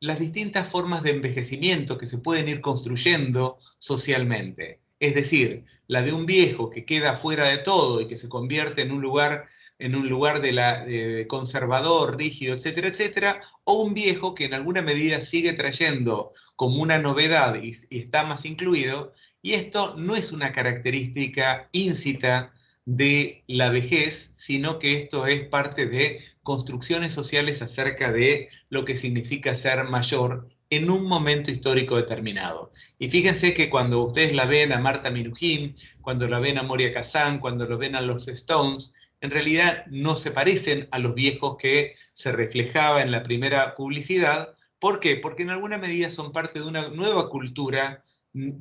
las distintas formas de envejecimiento que se pueden ir construyendo socialmente. Es decir, la de un viejo que queda fuera de todo y que se convierte en un lugar de conservador, rígido, etcétera, etcétera, o un viejo que en alguna medida sigue trayendo como una novedad y está más incluido, y esto no es una característica íncita de la vejez, sino que esto es parte de construcciones sociales acerca de lo que significa ser mayor en un momento histórico determinado. Y fíjense que cuando ustedes la ven a Marta Minujín, cuando la ven a Moria Kazan, cuando lo ven a los Stones, en realidad no se parecen a los viejos que se reflejaba en la primera publicidad. ¿Por qué? Porque en alguna medida son parte de una nueva cultura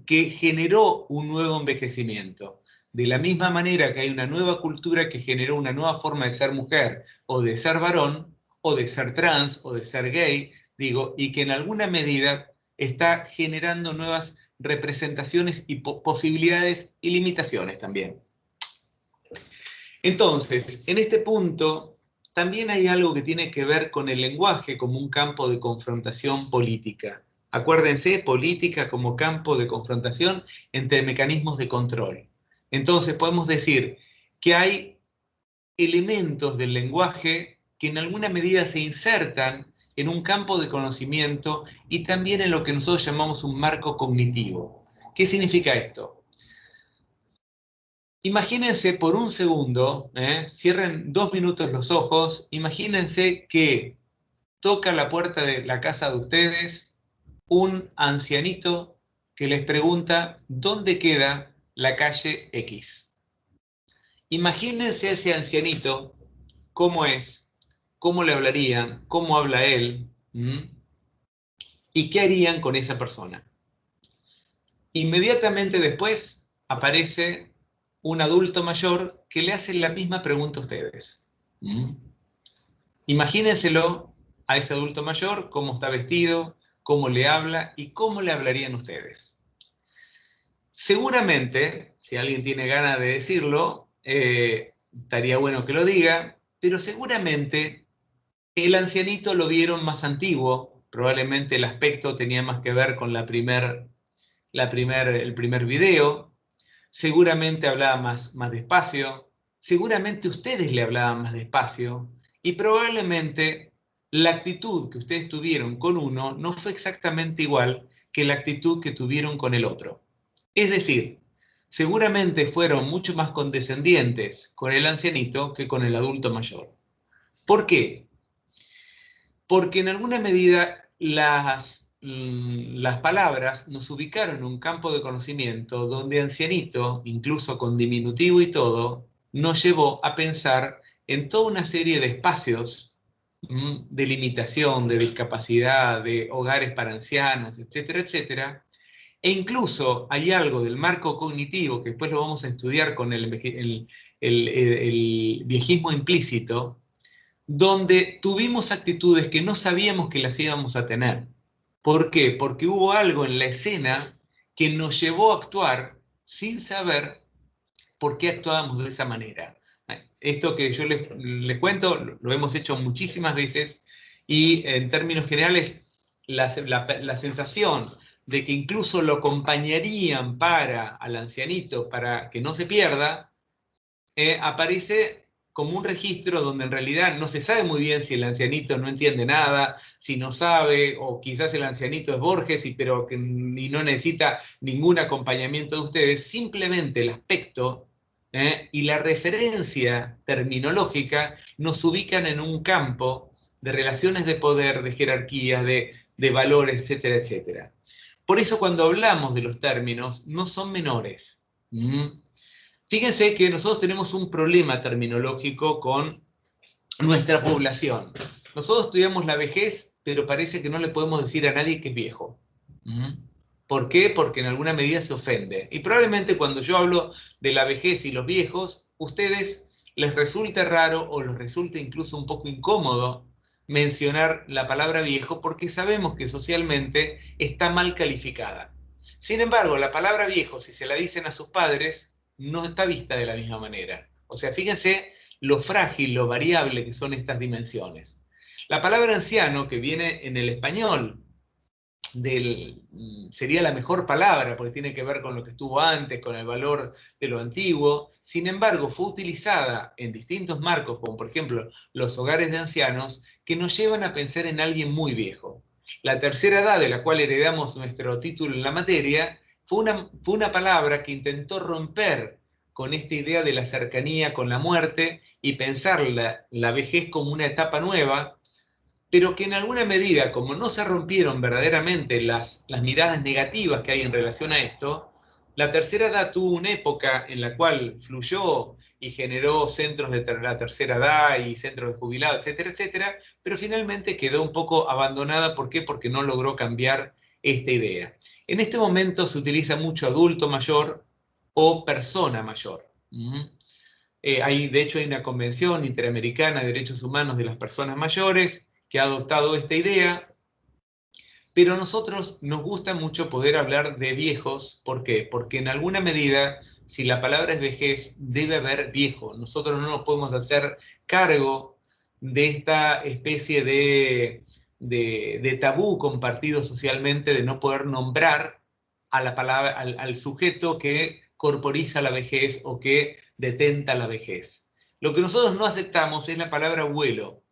que generó un nuevo envejecimiento. De la misma manera que hay una nueva cultura que generó una nueva forma de ser mujer, o de ser varón, o de ser trans, o de ser gay, digo, y que en alguna medida está generando nuevas representaciones y posibilidades y limitaciones también. Entonces, en este punto, también hay algo que tiene que ver con el lenguaje como un campo de confrontación política. Acuérdense, política como campo de confrontación entre mecanismos de control. Entonces podemos decir que hay elementos del lenguaje que en alguna medida se insertan en un campo de conocimiento y también en lo que nosotros llamamos un marco cognitivo. ¿Qué significa esto? Imagínense por un segundo, cierren 2 minutos los ojos, imagínense que toca la puerta de la casa de ustedes un ancianito que les pregunta ¿dónde queda la calle X? Imagínense a ese ancianito, cómo es, cómo le hablarían, cómo habla él, y qué harían con esa persona. Inmediatamente después aparece un adulto mayor que le hace la misma pregunta a ustedes. Imagínenselo a ese adulto mayor, cómo está vestido, cómo le habla y cómo le hablarían ustedes. Seguramente, si alguien tiene ganas de decirlo, estaría bueno que lo diga, pero seguramente el ancianito lo vieron más antiguo, probablemente el aspecto tenía más que ver con el primer video, seguramente hablaba más despacio, seguramente ustedes le hablaban más despacio, y probablemente la actitud que ustedes tuvieron con uno no fue exactamente igual que la actitud que tuvieron con el otro. Es decir, seguramente fueron mucho más condescendientes con el ancianito que con el adulto mayor. ¿Por qué? Porque en alguna medida las palabras nos ubicaron en un campo de conocimiento donde ancianito, incluso con diminutivo y todo, nos llevó a pensar en toda una serie de espacios de limitación, de discapacidad, de hogares para ancianos, etcétera, etcétera. E incluso hay algo del marco cognitivo, que después lo vamos a estudiar con el viejismo implícito, donde tuvimos actitudes que no sabíamos que las íbamos a tener. ¿Por qué? Porque hubo algo en la escena que nos llevó a actuar sin saber por qué actuábamos de esa manera. Esto que yo les cuento, lo hemos hecho muchísimas veces, y en términos generales, la sensación de que incluso lo acompañarían al ancianito para que no se pierda, aparece como un registro donde en realidad no se sabe muy bien si el ancianito no entiende nada, si no sabe, o quizás el ancianito es Borges y no necesita ningún acompañamiento de ustedes, simplemente el aspecto y la referencia terminológica nos ubican en un campo de relaciones de poder, de jerarquías, de valores, etcétera, etcétera. Por eso cuando hablamos de los términos, no son menores. Fíjense que nosotros tenemos un problema terminológico con nuestra población. Nosotros estudiamos la vejez, pero parece que no le podemos decir a nadie que es viejo. ¿Por qué? Porque en alguna medida se ofende. Y probablemente cuando yo hablo de la vejez y los viejos, ustedes les resulte raro o les resulte incluso un poco incómodo mencionar la palabra viejo porque sabemos que socialmente está mal calificada. Sin embargo, la palabra viejo, si se la dicen a sus padres, no está vista de la misma manera. O sea, fíjense lo frágil, lo variable que son estas dimensiones. La palabra anciano, que viene en el español, sería la mejor palabra, porque tiene que ver con lo que estuvo antes, con el valor de lo antiguo. Sin embargo, fue utilizada en distintos marcos, como por ejemplo los hogares de ancianos, que nos llevan a pensar en alguien muy viejo. La tercera edad, de la cual heredamos nuestro título en la materia, fue una palabra que intentó romper con esta idea de la cercanía con la muerte y pensar la vejez como una etapa nueva, pero que en alguna medida, como no se rompieron verdaderamente las miradas negativas que hay en relación a esto, la tercera edad tuvo una época en la cual fluyó y generó centros de la tercera edad y centros de jubilados, etcétera, etcétera, pero finalmente quedó un poco abandonada. ¿Por qué? Porque no logró cambiar esta idea. En este momento se utiliza mucho adulto mayor o persona mayor. De hecho, hay una convención interamericana de derechos humanos de las personas mayores que ha adoptado esta idea, pero a nosotros nos gusta mucho poder hablar de viejos. ¿Por qué? Porque en alguna medida, si la palabra es vejez, debe haber viejo. Nosotros no nos podemos hacer cargo de esta especie de tabú compartido socialmente de no poder nombrar a la palabra, al sujeto que corporiza la vejez o que detenta la vejez. Lo que nosotros no aceptamos es la palabra abuelo.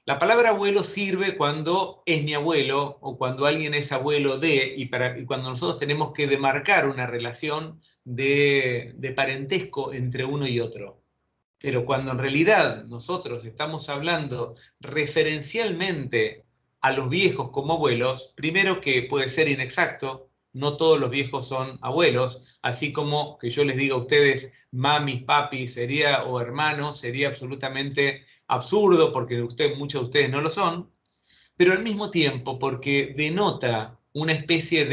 La palabra abuelo sirve cuando es mi abuelo o cuando alguien es abuelo de, y cuando nosotros tenemos que demarcar una relación de parentesco entre uno y otro. Pero cuando en realidad nosotros estamos hablando referencialmente a los viejos como abuelos, primero que puede ser inexacto, no todos los viejos son abuelos, así como que yo les diga a ustedes mamis, papis, o hermanos, sería absolutamente absurdo porque muchos de ustedes no lo son, pero al mismo tiempo porque denota una especie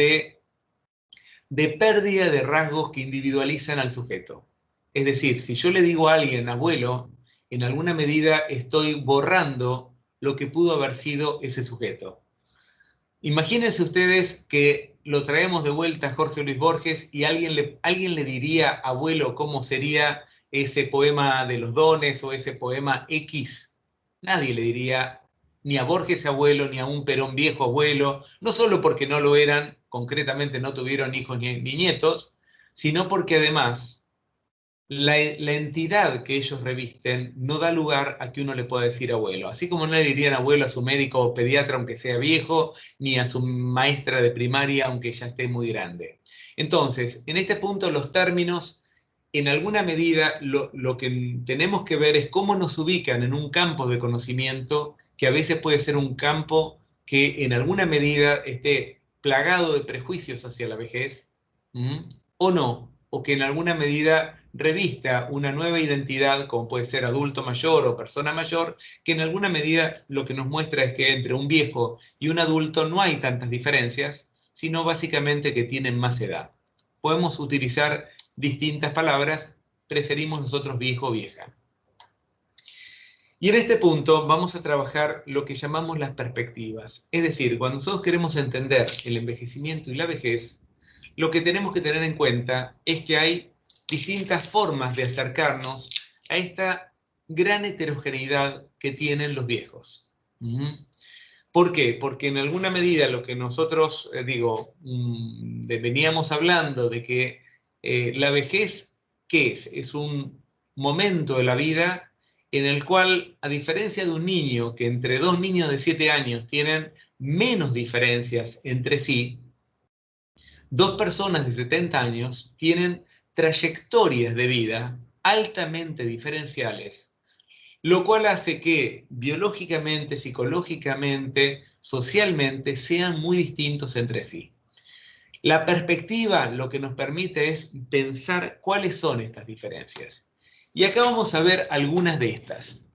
de pérdida de rasgos que individualizan al sujeto. Es decir, si yo le digo a alguien abuelo, en alguna medida estoy borrando lo que pudo haber sido ese sujeto. Imagínense ustedes que lo traemos de vuelta a Jorge Luis Borges y alguien le diría, abuelo, ¿cómo sería ese poema de los dones o ese poema X? Nadie le diría ni a Borges abuelo, ni a un Perón viejo abuelo, no solo porque no lo eran, concretamente no tuvieron hijos ni nietos, sino porque además la entidad que ellos revisten no da lugar a que uno le pueda decir abuelo. Así como no le dirían abuelo a su médico o pediatra aunque sea viejo, ni a su maestra de primaria aunque ya esté muy grande. Entonces, en este punto los términos, en alguna medida, lo que tenemos que ver es cómo nos ubican en un campo de conocimiento que a veces puede ser un campo que en alguna medida esté plagado de prejuicios hacia la vejez, o no, o que en alguna medida revista una nueva identidad, como puede ser adulto mayor o persona mayor, que en alguna medida lo que nos muestra es que entre un viejo y un adulto no hay tantas diferencias, sino básicamente que tienen más edad. Podemos utilizar distintas palabras, preferimos nosotros viejo o vieja. Y en este punto vamos a trabajar lo que llamamos las perspectivas. Es decir, cuando nosotros queremos entender el envejecimiento y la vejez, lo que tenemos que tener en cuenta es que hay distintas formas de acercarnos a esta gran heterogeneidad que tienen los viejos. ¿Por qué? Porque en alguna medida lo que nosotros, veníamos hablando de que la vejez, ¿qué es? Es un momento de la vida en el cual, a diferencia de un niño, que entre dos niños de 7 años tienen menos diferencias entre sí, dos personas de 70 años tienen trayectorias de vida altamente diferenciales, lo cual hace que biológicamente, psicológicamente, socialmente sean muy distintos entre sí. La perspectiva lo que nos permite es pensar cuáles son estas diferencias. Y acá vamos a ver algunas de estas.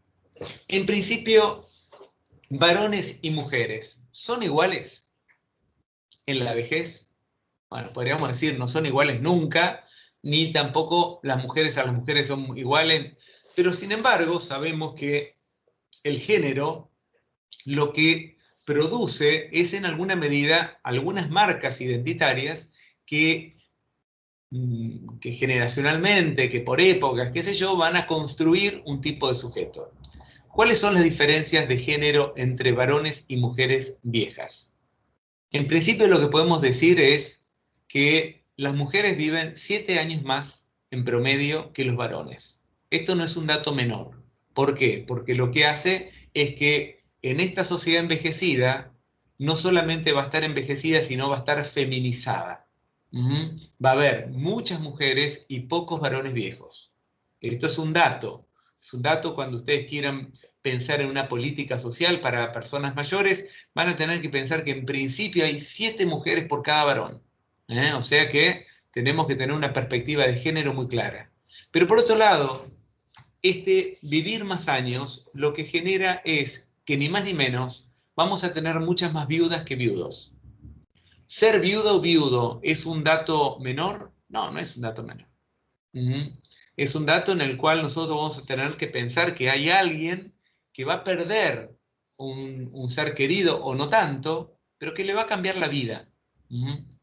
En principio, varones y mujeres, ¿son iguales? en la vejez? Bueno, podríamos decir, no son iguales nunca, ni tampoco las mujeres a las mujeres son iguales, pero sin embargo sabemos que el género lo que produce es en alguna medida algunas marcas identitarias que generacionalmente, que por épocas, qué sé yo, van a construir un tipo de sujeto. ¿Cuáles son las diferencias de género entre varones y mujeres viejas? En principio lo que podemos decir es que las mujeres viven 7 años más en promedio que los varones. Esto no es un dato menor. ¿Por qué? Porque lo que hace es que en esta sociedad envejecida no solamente va a estar envejecida, sino va a estar feminizada. Va a haber muchas mujeres y pocos varones viejos. Esto es un dato. Es un dato cuando ustedes quieran pensar en una política social para personas mayores, van a tener que pensar que en principio hay 7 mujeres por cada varón. O sea que tenemos que tener una perspectiva de género muy clara. Pero por otro lado, este vivir más años lo que genera es que ni más ni menos vamos a tener muchas más viudas que viudos. ¿Ser viuda o viudo es un dato menor? No, no es un dato menor. Es un dato en el cual nosotros vamos a tener que pensar que hay alguien que va a perder un ser querido o no tanto, pero que le va a cambiar la vida.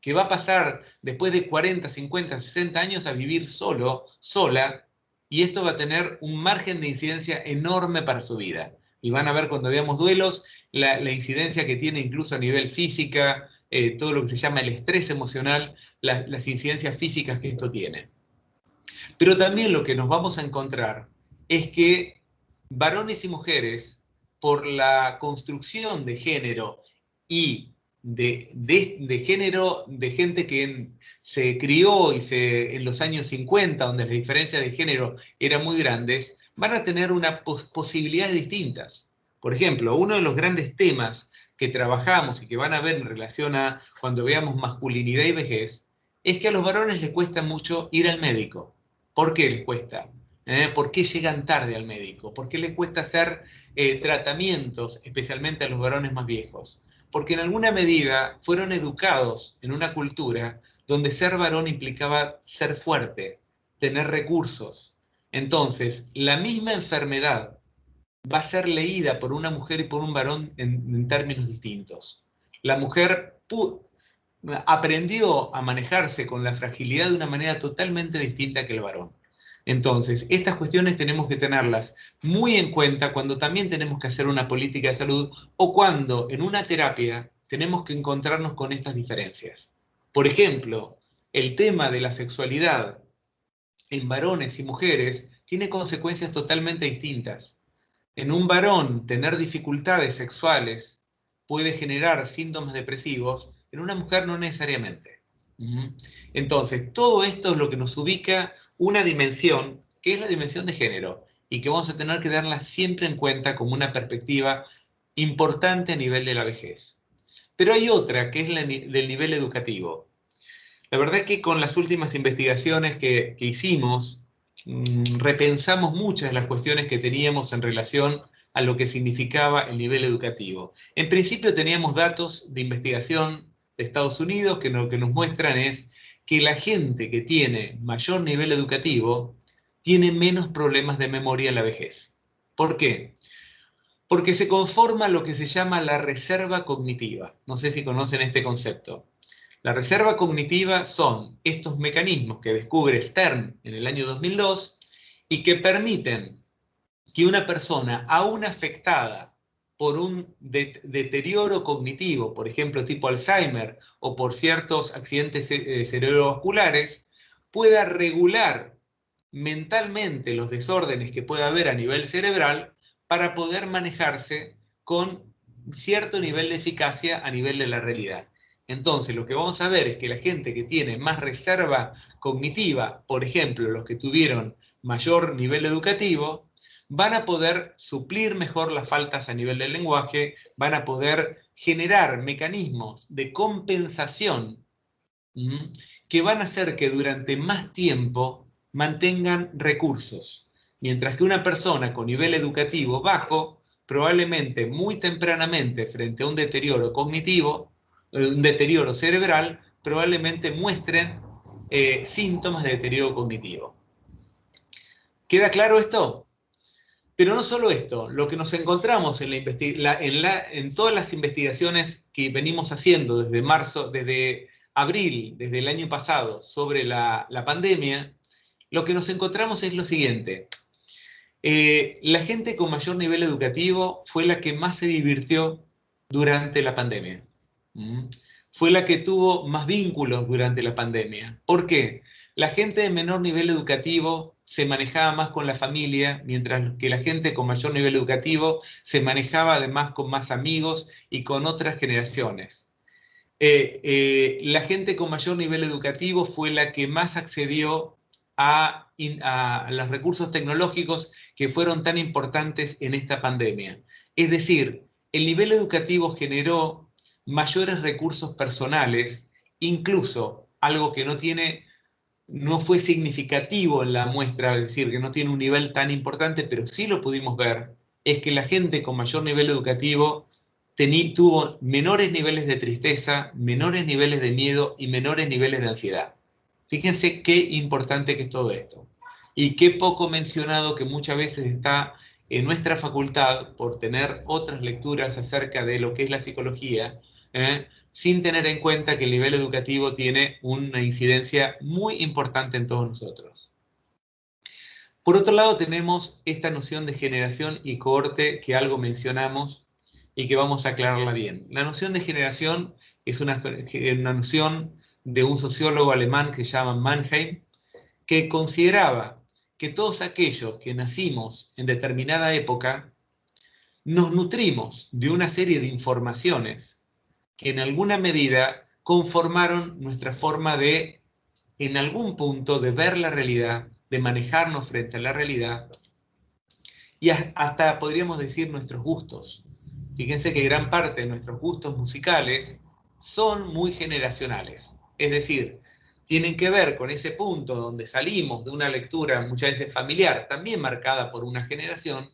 Que va a pasar después de 40, 50, 60 años a vivir solo, sola, y esto va a tener un margen de incidencia enorme para su vida. Y van a ver cuando veamos duelos, la incidencia que tiene incluso a nivel física, todo lo que se llama el estrés emocional, las incidencias físicas que esto tiene. Pero también lo que nos vamos a encontrar es que varones y mujeres, por la construcción de género y de género de gente que se crió en los años 50, donde las diferencias de género eran muy grandes, van a tener unas posibilidades distintas. Por ejemplo, uno de los grandes temas que trabajamos y que van a ver en relación a cuando veamos masculinidad y vejez, es que a los varones les cuesta mucho ir al médico. ¿Por qué les cuesta? ¿Por qué llegan tarde al médico? ¿Por qué les cuesta hacer tratamientos, especialmente a los varones más viejos? Porque en alguna medida fueron educados en una cultura donde ser varón implicaba ser fuerte, tener recursos. Entonces, la misma enfermedad va a ser leída por una mujer y por un varón en términos distintos. La mujer aprendió a manejarse con la fragilidad de una manera totalmente distinta que el varón. Entonces, estas cuestiones tenemos que tenerlas muy en cuenta cuando también tenemos que hacer una política de salud o cuando en una terapia tenemos que encontrarnos con estas diferencias. Por ejemplo, el tema de la sexualidad en varones y mujeres tiene consecuencias totalmente distintas. En un varón, tener dificultades sexuales puede generar síntomas depresivos, en una mujer no necesariamente. Entonces, todo esto es lo que nos ubica una dimensión, que es la dimensión de género, y que vamos a tener que darla siempre en cuenta como una perspectiva importante a nivel de la vejez. Pero hay otra, que es la del nivel educativo. La verdad es que con las últimas investigaciones que hicimos, repensamos muchas de las cuestiones que teníamos en relación a lo que significaba el nivel educativo. En principio teníamos datos de investigación de Estados Unidos que lo que nos muestran es que la gente que tiene mayor nivel educativo tiene menos problemas de memoria en la vejez. ¿Por qué? Porque se conforma lo que se llama la reserva cognitiva. No sé si conocen este concepto. La reserva cognitiva son estos mecanismos que descubre Stern en el año 2002 y que permiten que una persona, aún afectada por un deterioro cognitivo, por ejemplo tipo Alzheimer o por ciertos accidentes cerebrovasculares, pueda regular mentalmente los desórdenes que pueda haber a nivel cerebral para poder manejarse con cierto nivel de eficacia a nivel de la realidad. Entonces, lo que vamos a ver es que la gente que tiene más reserva cognitiva, por ejemplo, los que tuvieron mayor nivel educativo, van a poder suplir mejor las faltas a nivel del lenguaje, van a poder generar mecanismos de compensación que van a hacer que durante más tiempo mantengan recursos. Mientras que una persona con nivel educativo bajo, probablemente muy tempranamente frente a un deterioro cognitivo, un deterioro cerebral, probablemente muestren síntomas de deterioro cognitivo. ¿Queda claro esto? Pero no solo esto, lo que nos encontramos en todas las investigaciones que venimos haciendo desde marzo, desde abril, desde el año pasado, sobre la pandemia, lo que nos encontramos es lo siguiente. La gente con mayor nivel educativo fue la que más se divirtió durante la pandemia. Fue la que tuvo más vínculos durante la pandemia. ¿Por qué? La gente de menor nivel educativo se manejaba más con la familia, mientras que la gente con mayor nivel educativo se manejaba además con más amigos y con otras generaciones. La gente con mayor nivel educativo fue la que más accedió a los recursos tecnológicos que fueron tan importantes en esta pandemia. Es decir, el nivel educativo generó mayores recursos personales, incluso algo que no fue significativo en la muestra, es decir, que no tiene un nivel tan importante, pero sí lo pudimos ver, es que la gente con mayor nivel educativo tuvo menores niveles de tristeza, menores niveles de miedo y menores niveles de ansiedad. Fíjense qué importante que es todo esto. Y qué poco mencionado que muchas veces está en nuestra facultad por tener otras lecturas acerca de lo que es la psicología, sin tener en cuenta que el nivel educativo tiene una incidencia muy importante en todos nosotros. Por otro lado, tenemos esta noción de generación y cohorte que algo mencionamos y que vamos a aclararla bien. La noción de generación es una noción de un sociólogo alemán que se llama Mannheim, que consideraba que todos aquellos que nacimos en determinada época nos nutrimos de una serie de informaciones que en alguna medida conformaron nuestra forma de, en algún punto, de ver la realidad, de manejarnos frente a la realidad, y hasta podríamos decir nuestros gustos. Fíjense que gran parte de nuestros gustos musicales son muy generacionales, es decir, tienen que ver con ese punto donde salimos de una lectura muchas veces familiar, también marcada por una generación,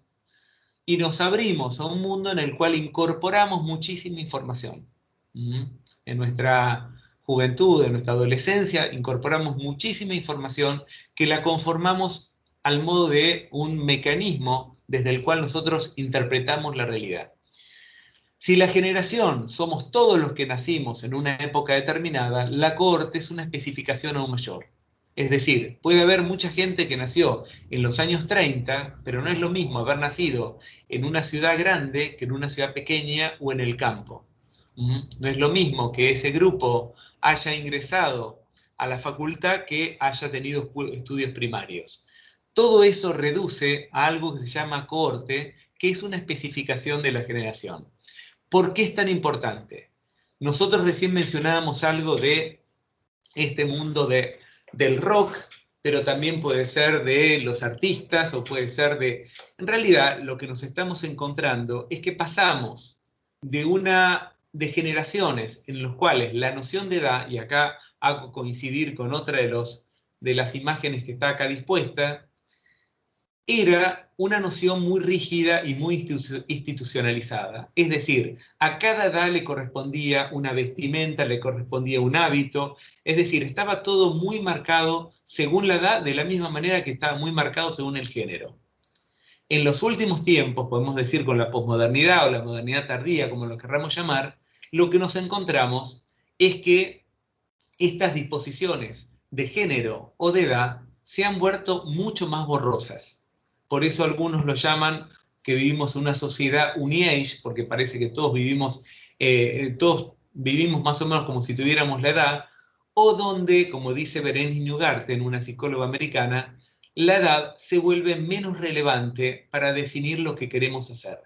y nos abrimos a un mundo en el cual incorporamos muchísima información. En nuestra juventud, en nuestra adolescencia, incorporamos muchísima información que la conformamos al modo de un mecanismo desde el cual nosotros interpretamos la realidad. Si la generación somos todos los que nacimos en una época determinada, la cohorte es una especificación aún mayor. Es decir, puede haber mucha gente que nació en los años 30, pero no es lo mismo haber nacido en una ciudad grande que en una ciudad pequeña o en el campo. No es lo mismo que ese grupo haya ingresado a la facultad que haya tenido estudios primarios. Todo eso reduce a algo que se llama cohorte, que es una especificación de la generación. ¿Por qué es tan importante? Nosotros recién mencionábamos algo de este mundo del rock, pero también puede ser de los artistas o puede ser de... En realidad, lo que nos estamos encontrando es que pasamos de generaciones en las cuales la noción de edad, y acá hago coincidir con otra de las imágenes que está acá dispuesta, era una noción muy rígida y muy institucionalizada. Es decir, a cada edad le correspondía una vestimenta, le correspondía un hábito, es decir, estaba todo muy marcado según la edad, de la misma manera que estaba muy marcado según el género. En los últimos tiempos, podemos decir con la posmodernidad o la modernidad tardía, como lo querramos llamar, lo que nos encontramos es que estas disposiciones de género o de edad se han vuelto mucho más borrosas. Por eso algunos lo llaman que vivimos en una sociedad uni-age, porque parece que todos vivimos más o menos como si tuviéramos la edad, o donde, como dice Berenice Ugarte, una psicóloga americana, la edad se vuelve menos relevante para definir lo que queremos hacer.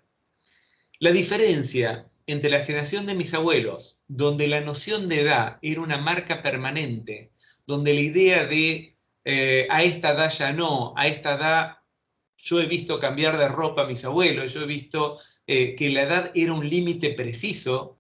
La diferencia entre la generación de mis abuelos, donde la noción de edad era una marca permanente, donde la idea de a esta edad ya no, a esta edad yo he visto cambiar de ropa a mis abuelos, yo he visto que la edad era un límite preciso,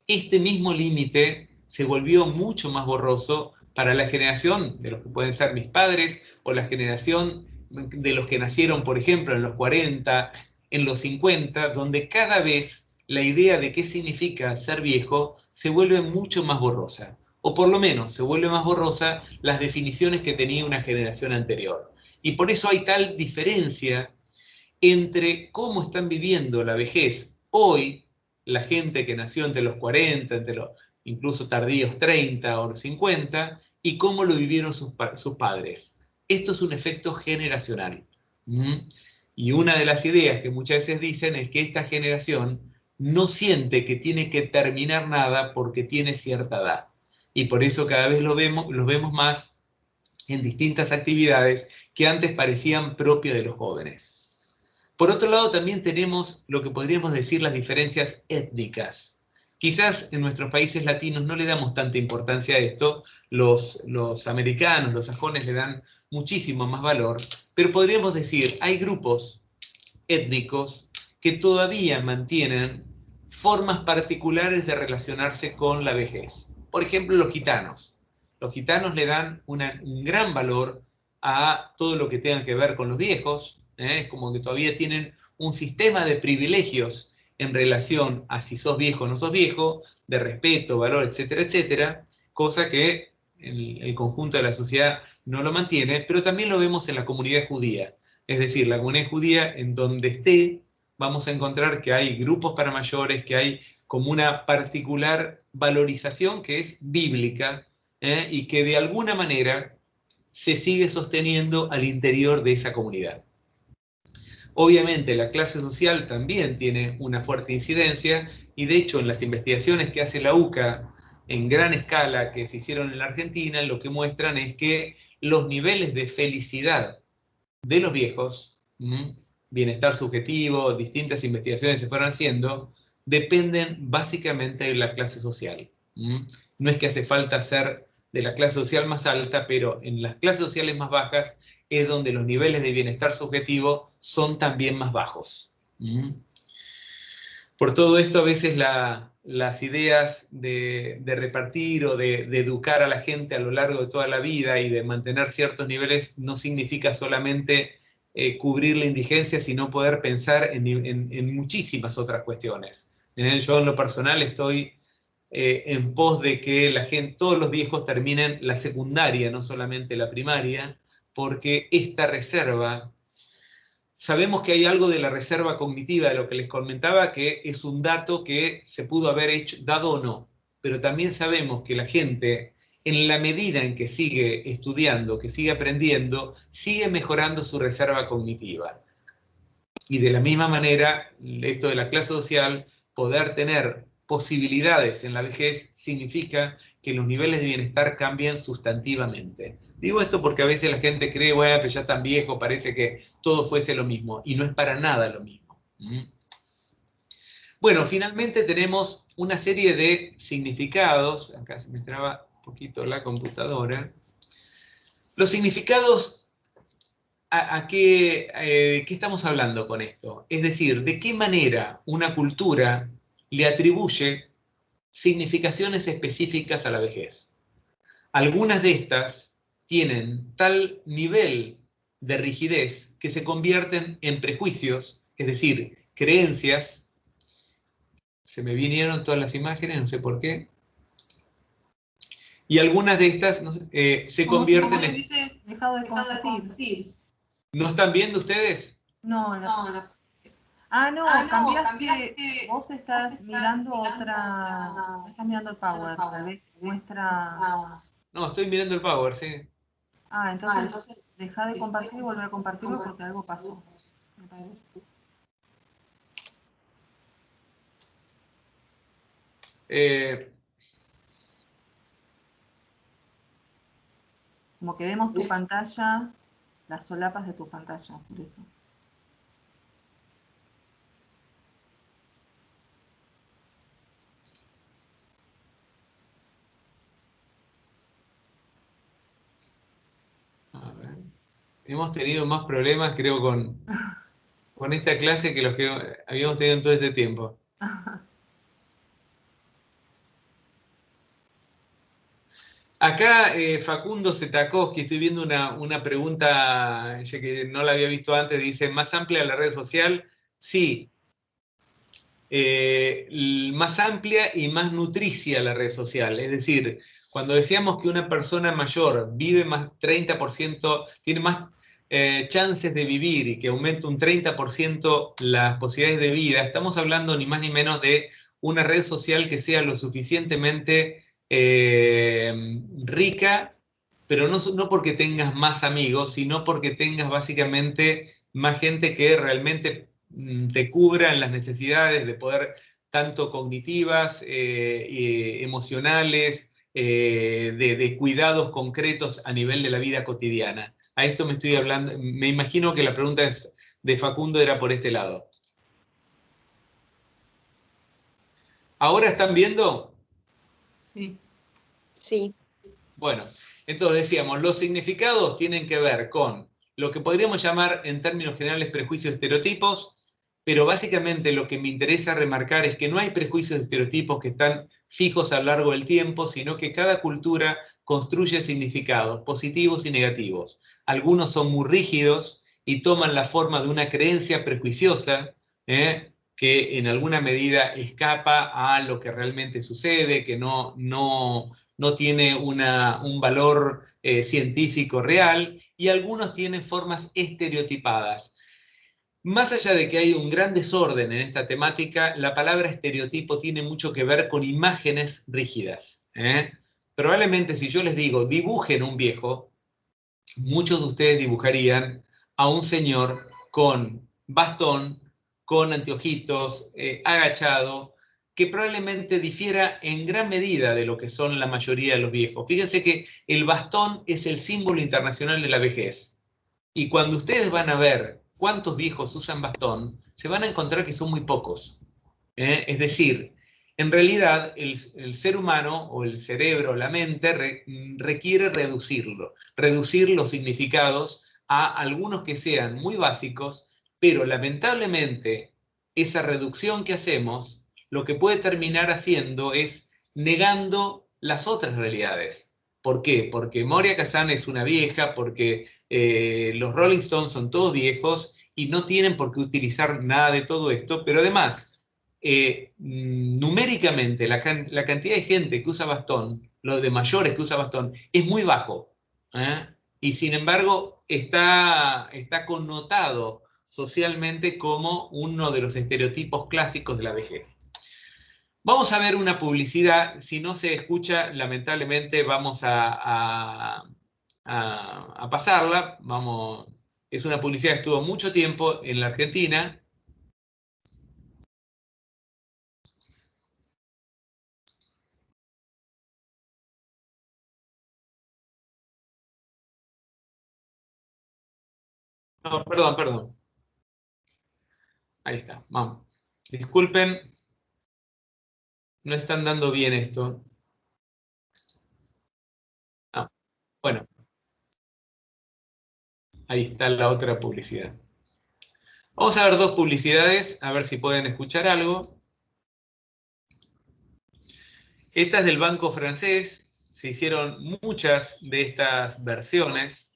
este mismo límite se volvió mucho más borroso para la generación de los que pueden ser mis padres o la generación de los que nacieron, por ejemplo, en los 40, en los 50, donde cada vez la idea de qué significa ser viejo se vuelve mucho más borrosa. O por lo menos se vuelve más borrosa las definiciones que tenía una generación anterior. Y por eso hay tal diferencia entre cómo están viviendo la vejez hoy, la gente que nació entre los 40, entre los incluso tardíos 30 o los 50, y cómo lo vivieron sus padres. Esto es un efecto generacional. Y una de las ideas que muchas veces dicen es que esta generación no siente que tiene que terminar nada porque tiene cierta edad. Y por eso cada vez los vemos más en distintas actividades que antes parecían propias de los jóvenes. Por otro lado, también tenemos lo que podríamos decir las diferencias étnicas. Quizás en nuestros países latinos no le damos tanta importancia a esto, los americanos, los sajones le dan muchísimo más valor, pero podríamos decir, hay grupos étnicos que todavía mantienen formas particulares de relacionarse con la vejez. Por ejemplo, los gitanos. Los gitanos le dan un gran valor a todo lo que tenga que ver con los viejos. Es como que todavía tienen un sistema de privilegios en relación a si sos viejo o no sos viejo, de respeto, valor, etcétera, etcétera, cosa que el conjunto de la sociedad no lo mantiene, pero también lo vemos en la comunidad judía. Es decir, la comunidad judía, en donde esté, vamos a encontrar que hay grupos para mayores, que hay como una particular valorización que es bíblica, y que de alguna manera se sigue sosteniendo al interior de esa comunidad. Obviamente la clase social también tiene una fuerte incidencia, y de hecho en las investigaciones que hace la UCA en gran escala que se hicieron en la Argentina, lo que muestran es que los niveles de felicidad de los viejos, bienestar subjetivo, distintas investigaciones se fueron haciendo, dependen básicamente de la clase social. No es que hace falta ser de la clase social más alta, pero en las clases sociales más bajas es donde los niveles de bienestar subjetivo son también más bajos. Por todo esto, a veces las ideas de repartir o de educar a la gente a lo largo de toda la vida y de mantener ciertos niveles no significa solamente cubrir la indigencia, sino poder pensar en muchísimas otras cuestiones. Yo en lo personal estoy en pos de que todos los viejos terminen la secundaria, no solamente la primaria, porque esta reserva, sabemos que hay algo de la reserva cognitiva, de lo que les comentaba, que es un dato que se pudo haber dado o no, pero también sabemos que la gente, en la medida en que sigue estudiando, que sigue aprendiendo, sigue mejorando su reserva cognitiva. Y de la misma manera, esto de la clase social, poder tener posibilidades en la vejez significa que los niveles de bienestar cambian sustantivamente. Digo esto porque a veces la gente cree, bueno, pero ya tan viejo, parece que todo fuese lo mismo, y no es para nada lo mismo. Bueno, finalmente tenemos una serie de significados. Acá se me traba un poquito la computadora. Los significados, ¿qué estamos hablando con esto? Es decir, ¿de qué manera una cultura le atribuye significaciones específicas a la vejez? Algunas de estas tienen tal nivel de rigidez que se convierten en prejuicios, es decir, creencias. Se me vinieron todas las imágenes, no sé por qué. Y algunas de estas se convierten en... Dejado de compartir. ¿No están viendo ustedes? No. Cambiaste. Vos estás mirando otra. Estás mirando el Power. Tal vez muestra. No, estoy mirando el Power, sí. Entonces deja de compartir y volver a compartirlo porque algo pasó. Como que vemos tu pantalla, las solapas de tu pantalla, por eso. A ver. Hemos tenido más problemas, creo, con esta clase que los que habíamos tenido en todo este tiempo. Acá Facundo Zetakovsky, estoy viendo una pregunta ya que no la había visto antes, dice, ¿más amplia la red social? Sí. más amplia y más nutricia la red social. Es decir, cuando decíamos que una persona mayor vive más 30%, tiene más chances de vivir y que aumenta un 30% las posibilidades de vida, estamos hablando ni más ni menos de una red social que sea lo suficientemente rica, pero no porque tengas más amigos, sino porque tengas básicamente más gente que realmente te cubra en las necesidades de poder, tanto cognitivas, emocionales, de cuidados concretos a nivel de la vida cotidiana. A esto me estoy hablando, me imagino que la pregunta de Facundo era por este lado. ¿Ahora están viendo? Sí. Sí. Bueno, entonces decíamos, los significados tienen que ver con lo que podríamos llamar en términos generales prejuicios, estereotipos, pero básicamente lo que me interesa remarcar es que no hay prejuicios, estereotipos que están fijos a lo largo del tiempo, sino que cada cultura construye significados positivos y negativos. Algunos son muy rígidos y toman la forma de una creencia prejuiciosa, que en alguna medida escapa a lo que realmente sucede, que no tiene un valor científico real, y algunos tienen formas estereotipadas. Más allá de que hay un gran desorden en esta temática, la palabra estereotipo tiene mucho que ver con imágenes rígidas. Probablemente si yo les digo, dibujen un viejo, muchos de ustedes dibujarían a un señor con bastón, con anteojitos, agachado, que probablemente difiera en gran medida de lo que son la mayoría de los viejos. Fíjense que el bastón es el símbolo internacional de la vejez. Y cuando ustedes van a ver cuántos viejos usan bastón, se van a encontrar que son muy pocos. Es decir, en realidad el ser humano o el cerebro, la mente, requiere reducir los significados a algunos que sean muy básicos, pero lamentablemente esa reducción que hacemos lo que puede terminar haciendo es negando las otras realidades. ¿Por qué? Porque Moria Kazan es una vieja, porque los Rolling Stones son todos viejos y no tienen por qué utilizar nada de todo esto, pero además, numéricamente la cantidad de gente que usa bastón, lo de mayores que usa bastón, es muy bajo. Y sin embargo está connotado socialmente como uno de los estereotipos clásicos de la vejez. Vamos a ver una publicidad. Si no se escucha, lamentablemente vamos a pasarla. Es una publicidad que estuvo mucho tiempo en la Argentina. No, perdón. Ahí está, vamos. Disculpen, no están dando bien esto. Ah, bueno. Ahí está la otra publicidad. Vamos a ver dos publicidades, a ver si pueden escuchar algo. Esta es del Banco Francés. Se hicieron muchas de estas versiones.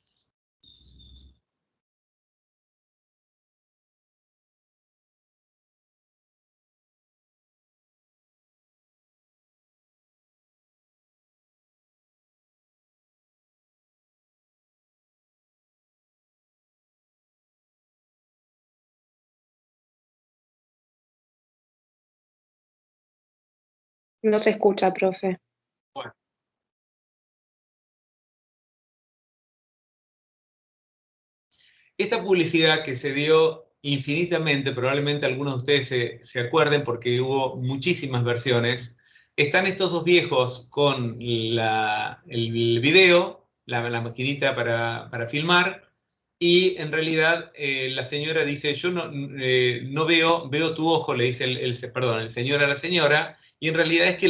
No se escucha, profe. Bueno. Esta publicidad que se dio infinitamente, probablemente algunos de ustedes se acuerden porque hubo muchísimas versiones, están estos dos viejos con el video, la maquinita para filmar, y en realidad la señora dice, yo no veo tu ojo, le dice el señor a la señora, y en realidad es que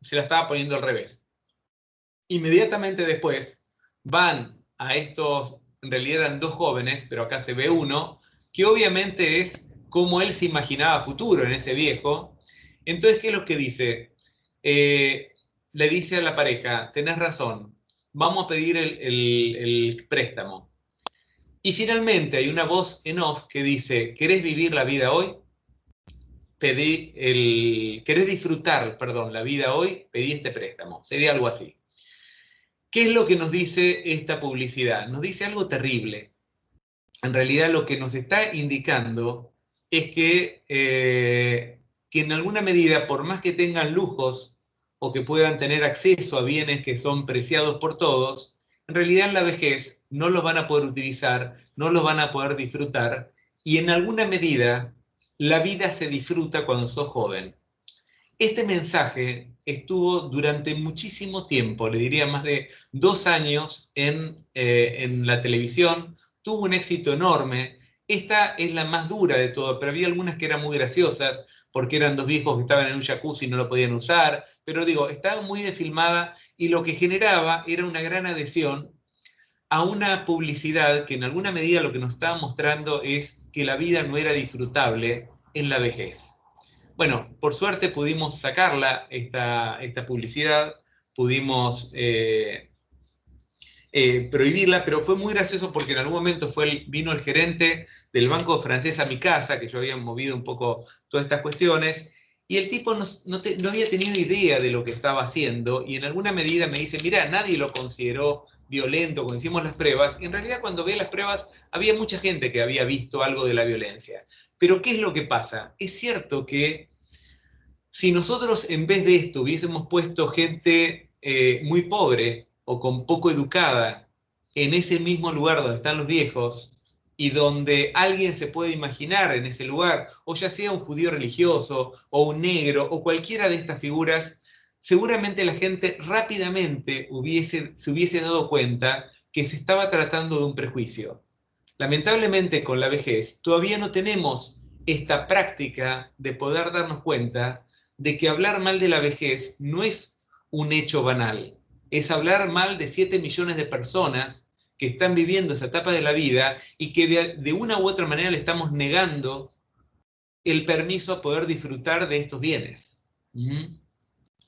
se la estaba poniendo al revés. Inmediatamente después van a estos, en realidad eran dos jóvenes, pero acá se ve uno, que obviamente es como él se imaginaba futuro en ese viejo. Entonces, ¿qué es lo que dice? Le dice a la pareja, tenés razón, vamos a pedir el préstamo. Y finalmente hay una voz en off que dice, ¿querés vivir la vida hoy? querés disfrutar, perdón, la vida hoy, pedí este préstamo. Sería algo así. ¿Qué es lo que nos dice esta publicidad? Nos dice algo terrible. En realidad lo que nos está indicando es que en alguna medida, por más que tengan lujos o que puedan tener acceso a bienes que son preciados por todos, en realidad en la vejez no los van a poder utilizar, no los van a poder disfrutar, y en alguna medida la vida se disfruta cuando sos joven. Este mensaje estuvo durante muchísimo tiempo, le diría más de 2 años en la televisión, tuvo un éxito enorme. Esta es la más dura de todo, pero había algunas que eran muy graciosas, porque eran 2 viejos que estaban en un jacuzzi y no lo podían usar, pero digo, estaba muy bien filmada y lo que generaba era una gran adhesión a una publicidad que en alguna medida lo que nos estaba mostrando es que la vida no era disfrutable en la vejez. Bueno, por suerte pudimos sacarla, esta publicidad, pudimos prohibirla, pero fue muy gracioso porque en algún momento vino el gerente del banco francés a mi casa, que yo había movido un poco todas estas cuestiones, y el tipo no había tenido idea de lo que estaba haciendo, y en alguna medida me dice, mira, nadie lo consideró violento cuando hicimos las pruebas, y en realidad cuando ve las pruebas había mucha gente que había visto algo de la violencia. Pero ¿qué es lo que pasa? Es cierto que si nosotros en vez de esto hubiésemos puesto gente muy pobre o con poco educada en ese mismo lugar donde están los viejos y donde alguien se puede imaginar en ese lugar, o ya sea un judío religioso o un negro o cualquiera de estas figuras, seguramente la gente rápidamente se hubiese dado cuenta que se estaba tratando de un prejuicio. Lamentablemente con la vejez todavía no tenemos esta práctica de poder darnos cuenta de que hablar mal de la vejez no es un hecho banal, es hablar mal de 7 millones de personas que están viviendo esa etapa de la vida y que de una u otra manera le estamos negando el permiso a poder disfrutar de estos bienes.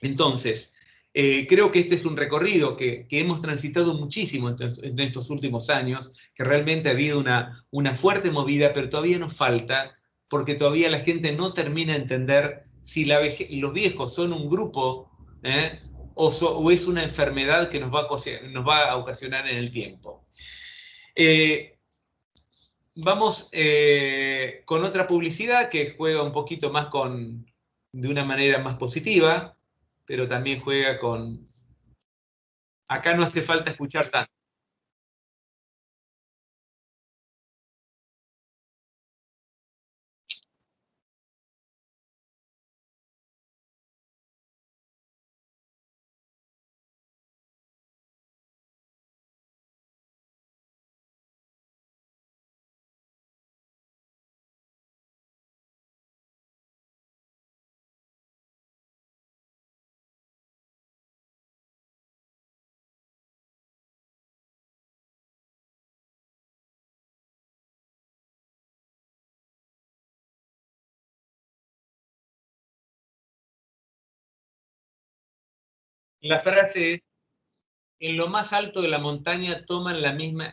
Entonces, creo que este es un recorrido que hemos transitado muchísimo en estos últimos años, que realmente ha habido una fuerte movida, pero todavía nos falta, porque todavía la gente no termina de entender si los viejos son un grupo o es una enfermedad que nos va a ocasionar en el tiempo. Vamos con otra publicidad que juega un poquito más de una manera más positiva, pero también juega con... Acá no hace falta escuchar tanto. La frase es, en lo más alto de la montaña toman la misma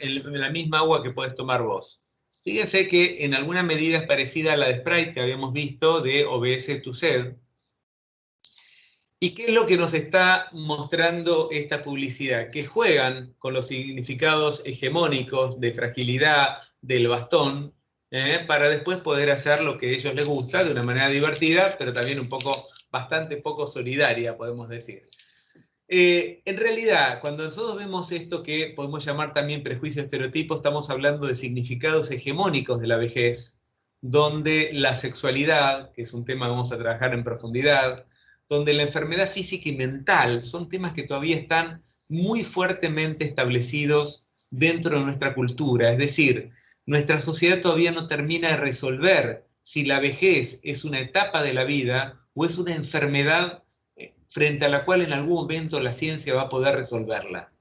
agua que puedes tomar vos. Fíjense que en alguna medida es parecida a la de Sprite que habíamos visto de Obedece tu sed. ¿Y qué es lo que nos está mostrando esta publicidad? Que juegan con los significados hegemónicos de fragilidad del bastón para después poder hacer lo que a ellos les gusta de una manera divertida, pero también bastante poco solidaria, podemos decir. En realidad, cuando nosotros vemos esto que podemos llamar también prejuicio estereotipo, estamos hablando de significados hegemónicos de la vejez, donde la sexualidad, que es un tema que vamos a trabajar en profundidad, donde la enfermedad física y mental son temas que todavía están muy fuertemente establecidos dentro de nuestra cultura. Es decir, nuestra sociedad todavía no termina de resolver si la vejez es una etapa de la vida o es una enfermedad frente a la cual en algún momento la ciencia va a poder resolverla.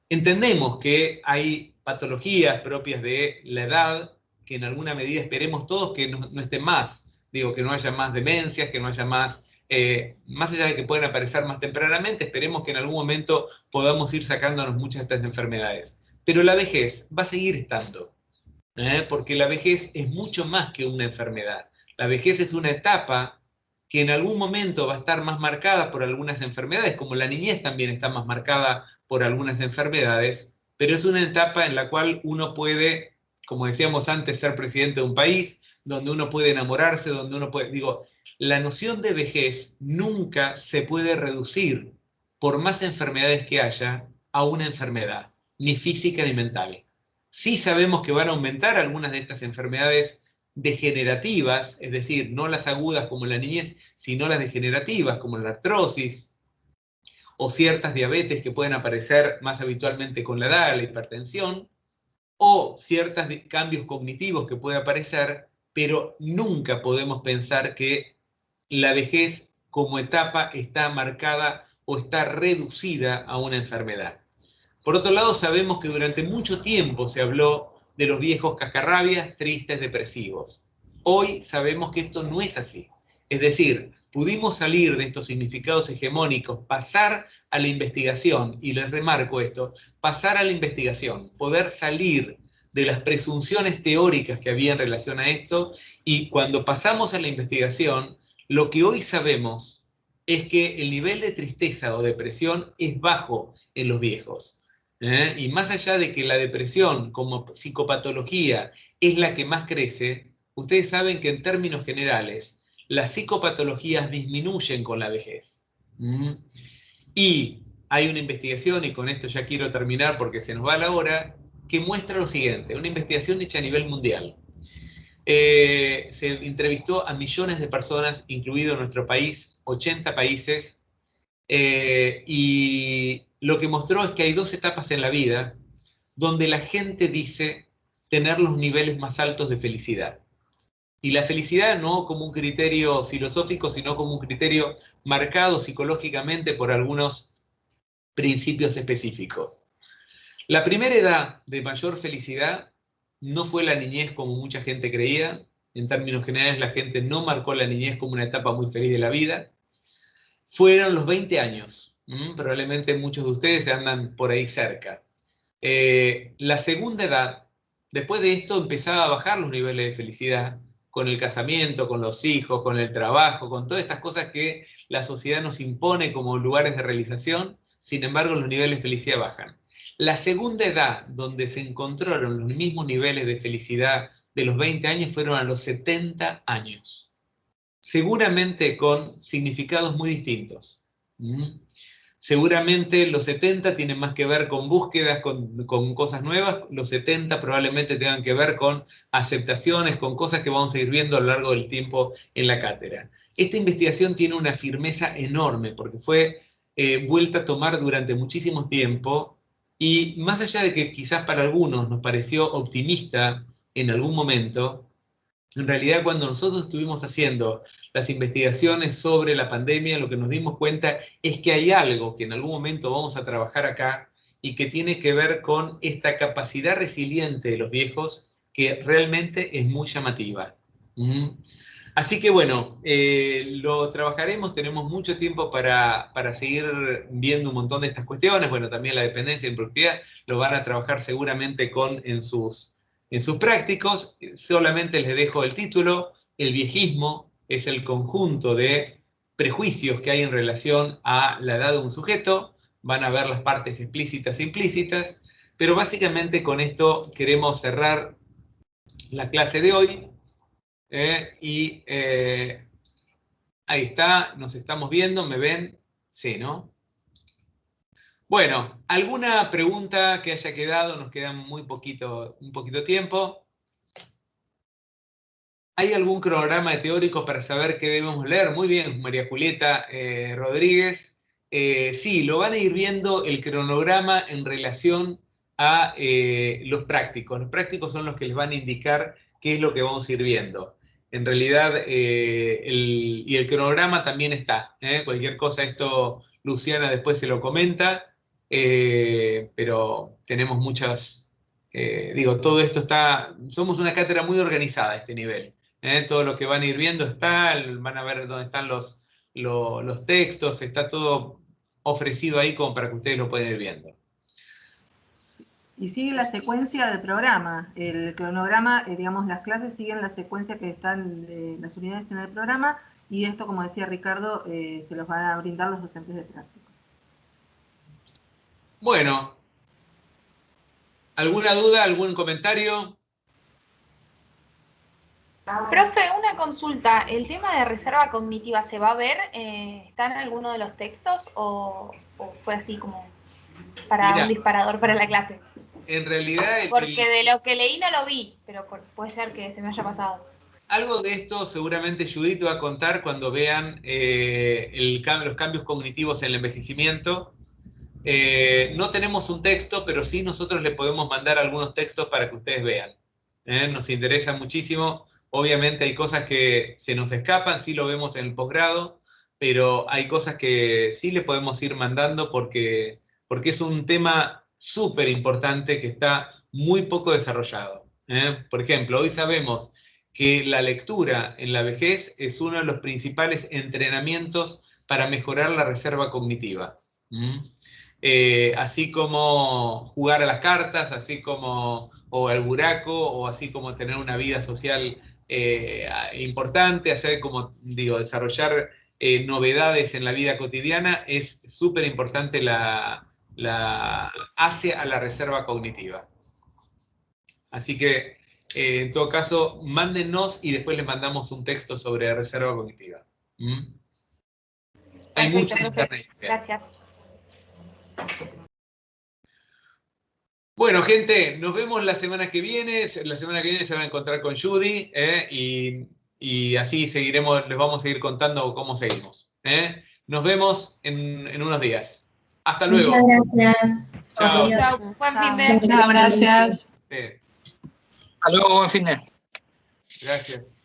Entendemos que hay patologías propias de la edad, que en alguna medida esperemos todos que no estén más. Digo, que no haya más demencias, que no haya más allá de que pueden aparecer más tempranamente, esperemos que en algún momento podamos ir sacándonos muchas de estas enfermedades. Pero la vejez va a seguir estando, porque la vejez es mucho más que una enfermedad. La vejez es una etapa que en algún momento va a estar más marcada por algunas enfermedades, como la niñez también está más marcada por algunas enfermedades, pero es una etapa en la cual uno puede, como decíamos antes, ser presidente de un país, donde uno puede enamorarse, donde uno puede... Digo, la noción de vejez nunca se puede reducir, por más enfermedades que haya, a una enfermedad, ni física ni mental. Sí sabemos que van a aumentar algunas de estas enfermedades degenerativas, es decir, no las agudas como en la niñez, sino las degenerativas como la artrosis o ciertas diabetes que pueden aparecer más habitualmente con la edad, la hipertensión, o ciertos cambios cognitivos que puede aparecer, pero nunca podemos pensar que la vejez como etapa está marcada o está reducida a una enfermedad. Por otro lado, sabemos que durante mucho tiempo se habló de los viejos cascarrabias, tristes, depresivos. Hoy sabemos que esto no es así. Es decir, pudimos salir de estos significados hegemónicos, pasar a la investigación, y les remarco esto, pasar a la investigación, poder salir de las presunciones teóricas que había en relación a esto, y cuando pasamos a la investigación, lo que hoy sabemos es que el nivel de tristeza o depresión es bajo en los viejos. Y más allá de que la depresión como psicopatología es la que más crece, ustedes saben que en términos generales las psicopatologías disminuyen con la vejez. Y hay una investigación, y con esto ya quiero terminar porque se nos va la hora, que muestra lo siguiente, una investigación hecha a nivel mundial. Se entrevistó a millones de personas, incluido nuestro país, 80 países, y lo que mostró es que hay dos etapas en la vida donde la gente dice tener los niveles más altos de felicidad. Y la felicidad no como un criterio filosófico, sino como un criterio marcado psicológicamente por algunos principios específicos. La primera edad de mayor felicidad no fue la niñez como mucha gente creía. En términos generales, la gente no marcó la niñez como una etapa muy feliz de la vida. Fueron los 20 años. Probablemente muchos de ustedes andan por ahí cerca. La segunda edad, después de esto empezaba a bajar los niveles de felicidad con el casamiento, con los hijos, con el trabajo, con todas estas cosas que la sociedad nos impone como lugares de realización. Sin embargo, los niveles de felicidad bajan. La segunda edad donde se encontraron los mismos niveles de felicidad de los 20 años fueron a los 70 años. Seguramente con significados muy distintos. Seguramente los 70 tienen más que ver con búsquedas, con cosas nuevas. Los 70 probablemente tengan que ver con aceptaciones, con cosas que vamos a ir viendo a lo largo del tiempo en la cátedra. Esta investigación tiene una firmeza enorme porque fue vuelta a tomar durante muchísimo tiempo, y más allá de que quizás para algunos nos pareció optimista en algún momento, en realidad cuando nosotros estuvimos haciendo las investigaciones sobre la pandemia, lo que nos dimos cuenta es que hay algo que en algún momento vamos a trabajar acá y que tiene que ver con esta capacidad resiliente de los viejos que realmente es muy llamativa. Así que bueno, lo trabajaremos, tenemos mucho tiempo para seguir viendo un montón de estas cuestiones. Bueno, también la dependencia y productividad lo van a trabajar seguramente en sus prácticos. Solamente les dejo el título. El viejismo es el conjunto de prejuicios que hay en relación a la edad de un sujeto. Van a ver las partes explícitas e implícitas, pero básicamente con esto queremos cerrar la clase de hoy. Ahí está, nos estamos viendo, ¿me ven? Sí, ¿no? Bueno, ¿alguna pregunta que haya quedado? Nos queda un poquito tiempo. ¿Hay algún cronograma teórico para saber qué debemos leer? Muy bien, María Julieta Rodríguez. Sí, lo van a ir viendo el cronograma en relación a los prácticos. Los prácticos son los que les van a indicar qué es lo que vamos a ir viendo. En realidad, el cronograma también está. Cualquier cosa, esto Luciana después se lo comenta, pero tenemos muchas... todo esto está... Somos una cátedra muy organizada a este nivel. Todo lo que van a ir viendo está, van a ver dónde están los textos, está todo ofrecido ahí como para que ustedes lo puedan ir viendo. Y sigue la secuencia del programa. El cronograma, digamos, las clases siguen la secuencia que están las unidades en el programa, y esto, como decía Ricardo, se los van a brindar los docentes de práctica. Bueno, ¿alguna duda, algún comentario? Profe, una consulta. ¿El tema de reserva cognitiva se va a ver? ¿Está en alguno de los textos o fue así como para un disparador para la clase? En realidad... Porque de lo que leí no lo vi, pero puede ser que se me haya pasado. Algo de esto seguramente Judith va a contar cuando vean los cambios cognitivos en el envejecimiento. No tenemos un texto, pero sí nosotros le podemos mandar algunos textos para que ustedes vean. Nos interesa muchísimo. Obviamente hay cosas que se nos escapan, sí lo vemos en el posgrado, pero hay cosas que sí le podemos ir mandando porque es un tema súper importante que está muy poco desarrollado. Por ejemplo, hoy sabemos que la lectura en la vejez es uno de los principales entrenamientos para mejorar la reserva cognitiva. Así como jugar a las cartas, así como o al buraco, o así como tener una vida social importante, hacer como digo, desarrollar novedades en la vida cotidiana, es súper importante hace a la reserva cognitiva. Así que en todo caso, mándennos y después les mandamos un texto sobre reserva cognitiva. Hay mucha internet. Gracias. Bueno, gente, nos vemos la semana que viene. La semana que viene se van a encontrar con Judy y así seguiremos, les vamos a seguir contando cómo seguimos. Nos vemos en unos días. Hasta luego. Muchas gracias. Chao. Chao. Buen fin de. Muchas gracias. Sí. Hasta luego, buen fin de. Gracias.